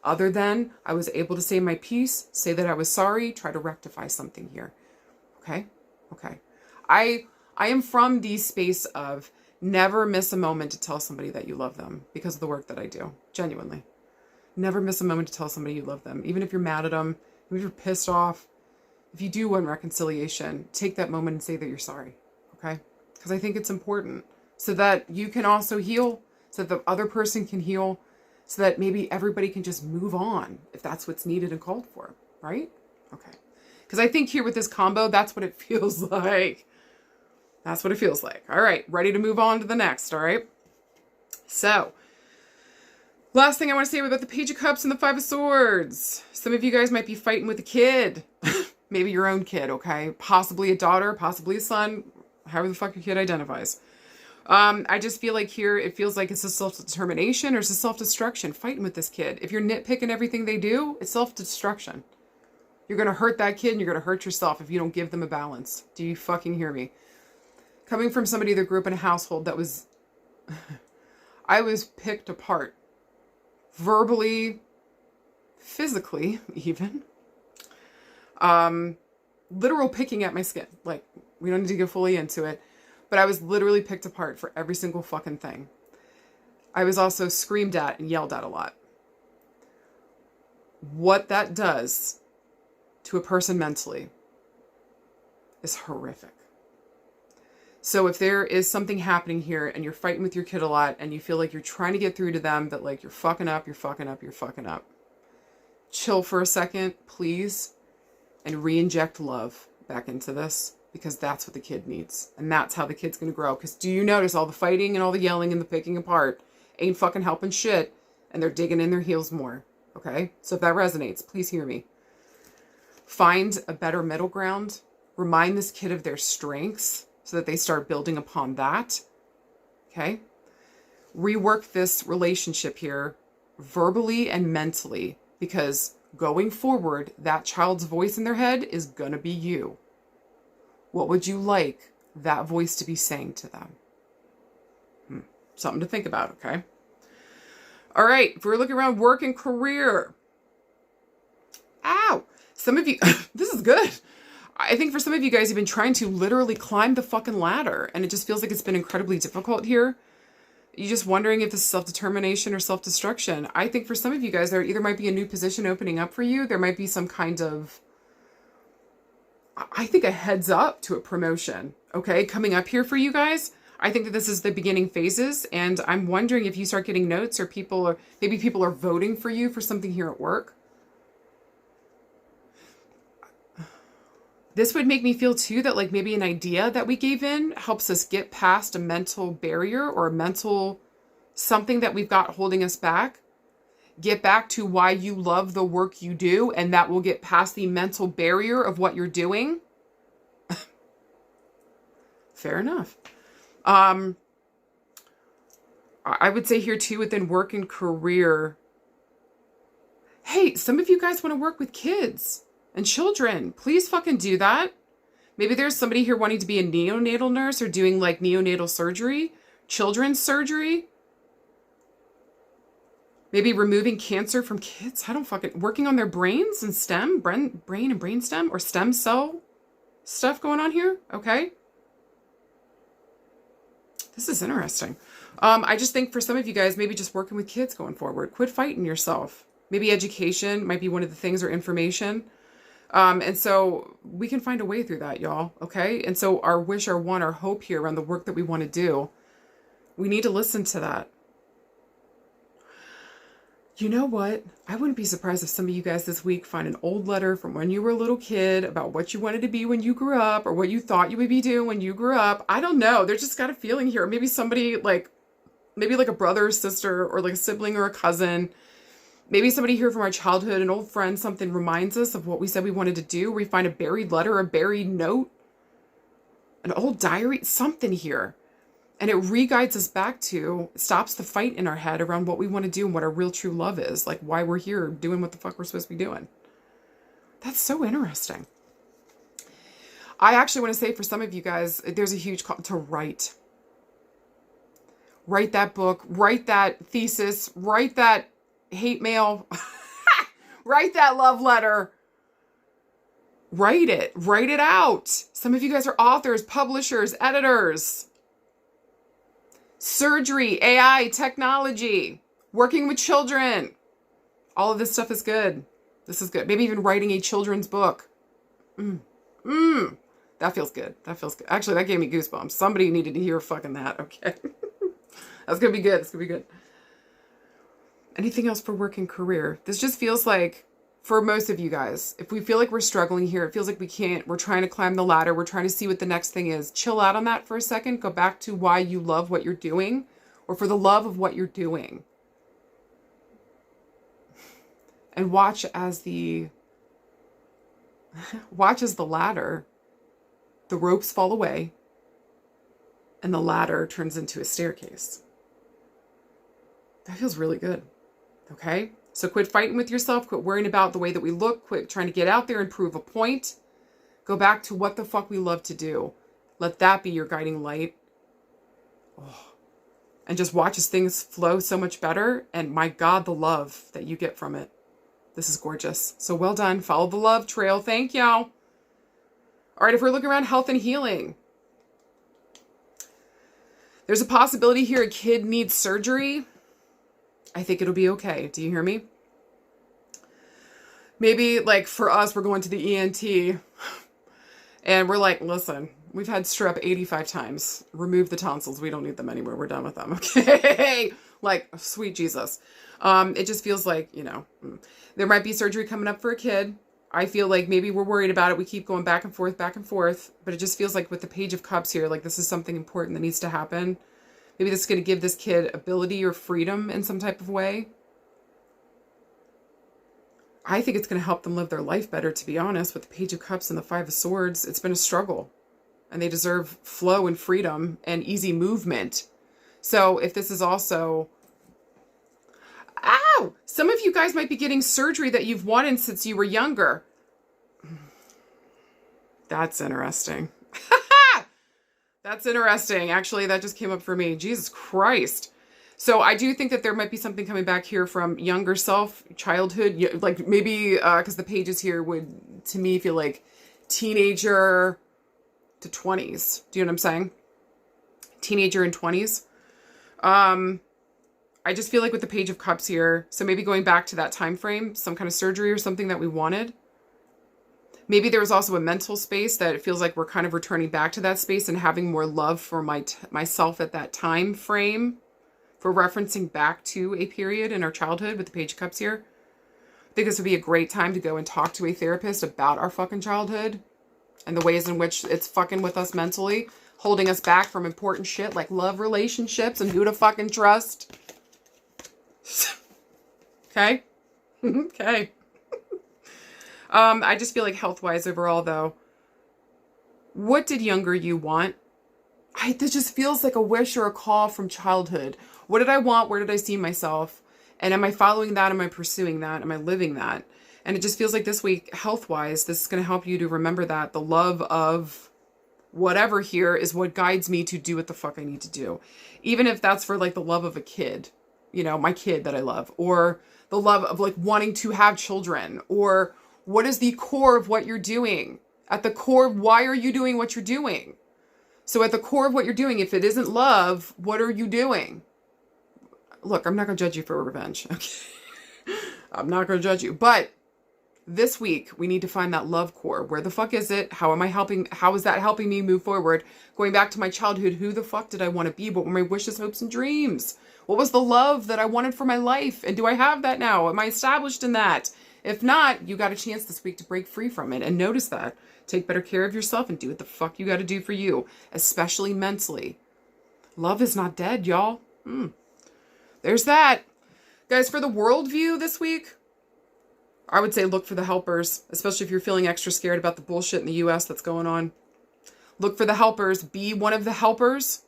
Other than, I was able to say my piece, say that I was sorry, try to rectify something here, okay? Okay. I am from the space of never miss a moment to tell somebody that you love them because of the work that I do. Genuinely. Never miss a moment to tell somebody you love them. Even if you're mad at them, even if you're pissed off, if you do want reconciliation, take that moment and say that you're sorry. Okay? Because I think it's important so that you can also heal, so that the other person can heal, so that maybe everybody can just move on if that's what's needed and called for. Right? Okay. Because I think here with this combo, that's what it feels like. That's what it feels like. All right, ready to move on to the next, all right? So, last thing I want to say about the Page of Cups and the Five of Swords. Some of you guys might be fighting with a kid. Maybe your own kid, okay? Possibly a daughter, possibly a son, however the fuck your kid identifies. I just feel like here, it feels like it's a self-determination or it's a self-destruction, fighting with this kid. If you're nitpicking everything they do, it's self-destruction. You're going to hurt that kid and you're going to hurt yourself if you don't give them a balance. Do you fucking hear me? Coming from somebody that grew up in a household that was, I was picked apart. Verbally, physically, even. Literal picking at my skin. Like, we don't need to go fully into it. But I was literally picked apart for every single fucking thing. I was also screamed at and yelled at a lot. What that does to a person mentally is horrific. So if there is something happening here and you're fighting with your kid a lot and you feel like you're trying to get through to them, but like you're fucking up, chill for a second, please, and re-inject love back into this because that's what the kid needs. And that's how the kid's going to grow. Because do you notice all the fighting and all the yelling and the picking apart ain't fucking helping shit and they're digging in their heels more. Okay? So if that resonates, please hear me. Find a better middle ground. Remind this kid of their strengths so that they start building upon that. Okay? Rework this relationship here verbally and mentally because going forward, that child's voice in their head is gonna be you. What would you like that voice to be saying to them? Something to think about, okay? All right, if we're looking around work and career. Ow! Some of you, this is good. I think for some of you guys, you've been trying to literally climb the fucking ladder, and it just feels like it's been incredibly difficult here. You're just wondering if this is self-determination or self-destruction. I think for some of you guys, there either might be a new position opening up for you. There might be some kind of, I think, a heads up to a promotion, okay, coming up here for you guys. I think that this is the beginning phases, and I'm wondering if you start getting notes or maybe people are voting for you for something here at work. This would make me feel too that like maybe an idea that we gave in helps us get past a mental barrier or a mental something that we've got holding us back. Get back to why you love the work you do, and that will get past the mental barrier of what you're doing. Fair enough. I would say here too within work and career. Hey, some of you guys want to work with kids and children. Please fucking do that. Maybe there's somebody here wanting to be a neonatal nurse or doing like neonatal surgery, children's surgery. Maybe removing cancer from kids. I don't fucking... Working on their brains and stem. Brain and brain stem. Or stem cell stuff going on here. Okay. This is interesting. I just think for some of you guys, maybe just working with kids going forward. Quit fighting yourself. Maybe education might be one of the things, or information. And so we can find a way through that, y'all. Okay. And so our wish, our want, our hope here around the work that we want to do, we need to listen to that. You know what? I wouldn't be surprised if some of you guys this week find an old letter from when you were a little kid about what you wanted to be when you grew up, or what you thought you would be doing when you grew up. I don't know. There's just got a feeling here. Maybe somebody maybe like a brother or sister, or like a sibling or a cousin. Maybe somebody here from our childhood, an old friend, something reminds us of what we said we wanted to do. We find a buried letter, a buried note, an old diary, something here. And it re-guides us back to, stops the fight in our head around what we want to do and what our real true love is. Like why we're here doing what the fuck we're supposed to be doing. That's so interesting. I actually want to say for some of you guys, there's a huge call to write. Write that book, write that thesis, write that hate mail, write that love letter. Write it out. Some of you guys are authors, publishers, editors. Surgery, AI, technology, working with children. All of this stuff is good. This is good. Maybe even writing a children's book. That feels good. That feels good. Actually, that gave me goosebumps. Somebody needed to hear fucking that. Okay. That's going to be good. It's going to be good. Anything else for work and career? This just feels like, for most of you guys, if we feel like we're struggling here, it feels like we're trying to climb the ladder, we're trying to see what the next thing is. Chill out on that for a second. Go back to why you love what you're doing, or for the love of what you're doing. And watch as the ladder, the ropes fall away, and the ladder turns into a staircase. That feels really good. Okay? So quit fighting with yourself. Quit worrying about the way that we look. Quit trying to get out there and prove a point. Go back to what the fuck we love to do. Let that be your guiding light. Oh. And just watch as things flow so much better. And my God, the love that you get from it. This is gorgeous. So well done. Follow the love trail. Thank y'all. All right, if we're looking around health and healing, there's a possibility here a kid needs surgery. I think it'll be okay. Do you hear me? Maybe like for us, we're going to the ENT and we're like, listen, we've had strep 85 times. Remove the tonsils. We don't need them anymore. We're done with them. Okay. Like, sweet Jesus. It just feels like, there might be surgery coming up for a kid. I feel like maybe we're worried about it. We keep going back and forth, but it just feels like with the Page of Cups here, like this is something important that needs to happen. Maybe this is going to give this kid ability or freedom in some type of way. I think it's going to help them live their life better, to be honest. With the Page of Cups and the Five of Swords, it's been a struggle. And they deserve flow and freedom and easy movement. So if this is also... Ow! Some of you guys might be getting surgery that you've wanted since you were younger. That's interesting. That's interesting. Actually, that just came up for me. Jesus Christ. So I do think that there might be something coming back here from younger self, childhood, like maybe because the pages here would, to me, feel like teenager to 20s. Do you know what I'm saying? Teenager and 20s. I just feel like with the Page of Cups here, so maybe going back to that time frame, some kind of surgery or something that we wanted. Maybe there was also a mental space that it feels like we're kind of returning back to that space and having more love for myself at that time frame, for referencing back to a period in our childhood with the Page of Cups here. I think this would be a great time to go and talk to a therapist about our fucking childhood and the ways in which it's fucking with us mentally, holding us back from important shit like love relationships and who to fucking trust. Okay? Okay. I just feel like health-wise overall, though, what did younger you want? This just feels like a wish or a call from childhood. What did I want? Where did I see myself? And am I following that? Am I pursuing that? Am I living that? And it just feels like this week, health-wise, this is going to help you to remember that. The love of whatever here is what guides me to do what the fuck I need to do. Even if that's for, like, the love of a kid. you know, my kid that I love, or the love of like wanting to have children, or what is the core of what you're doing? At the core, why are you doing what you're doing? So at the core of what you're doing, if it isn't love, what are you doing? Look, I'm not going to judge you for revenge. Okay. I'm not going to judge you. But this week, we need to find that love core. Where the fuck is it? How am I helping? How is that helping me move forward? Going back to my childhood, who the fuck did I want to be? What were my wishes, hopes, and dreams? What was the love that I wanted for my life? And do I have that now? Am I established in that? If not, you got a chance this week to break free from it. And notice that. Take better care of yourself and do what the fuck you got to do for you. Especially mentally. Love is not dead, y'all. There's that. Guys, for the worldview this week, I would say look for the helpers, especially if you're feeling extra scared about the bullshit in the US that's going on. Look for the helpers. Be one of the helpers.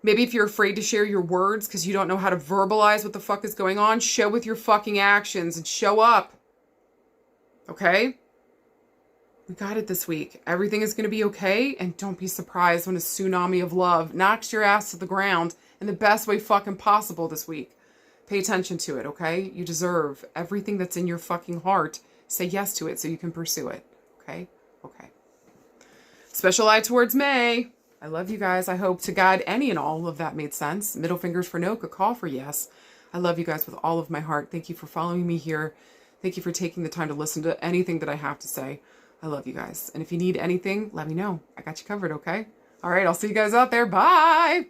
Maybe if you're afraid to share your words because you don't know how to verbalize what the fuck is going on, show with your fucking actions and show up. Okay? We got it this week. Everything is going to be okay, and don't be surprised when a tsunami of love knocks your ass to the ground in the best way fucking possible this week. Pay attention to it, okay? You deserve everything that's in your fucking heart. Say yes to it so you can pursue it, okay? Okay. Special eye towards May. I love you guys. I hope to God any and all of that made sense. Middle fingers for no, a call for yes. I love you guys with all of my heart. Thank you for following me here. Thank you for taking the time to listen to anything that I have to say. I love you guys. And if you need anything, let me know. I got you covered, okay? All right, I'll see you guys out there. Bye!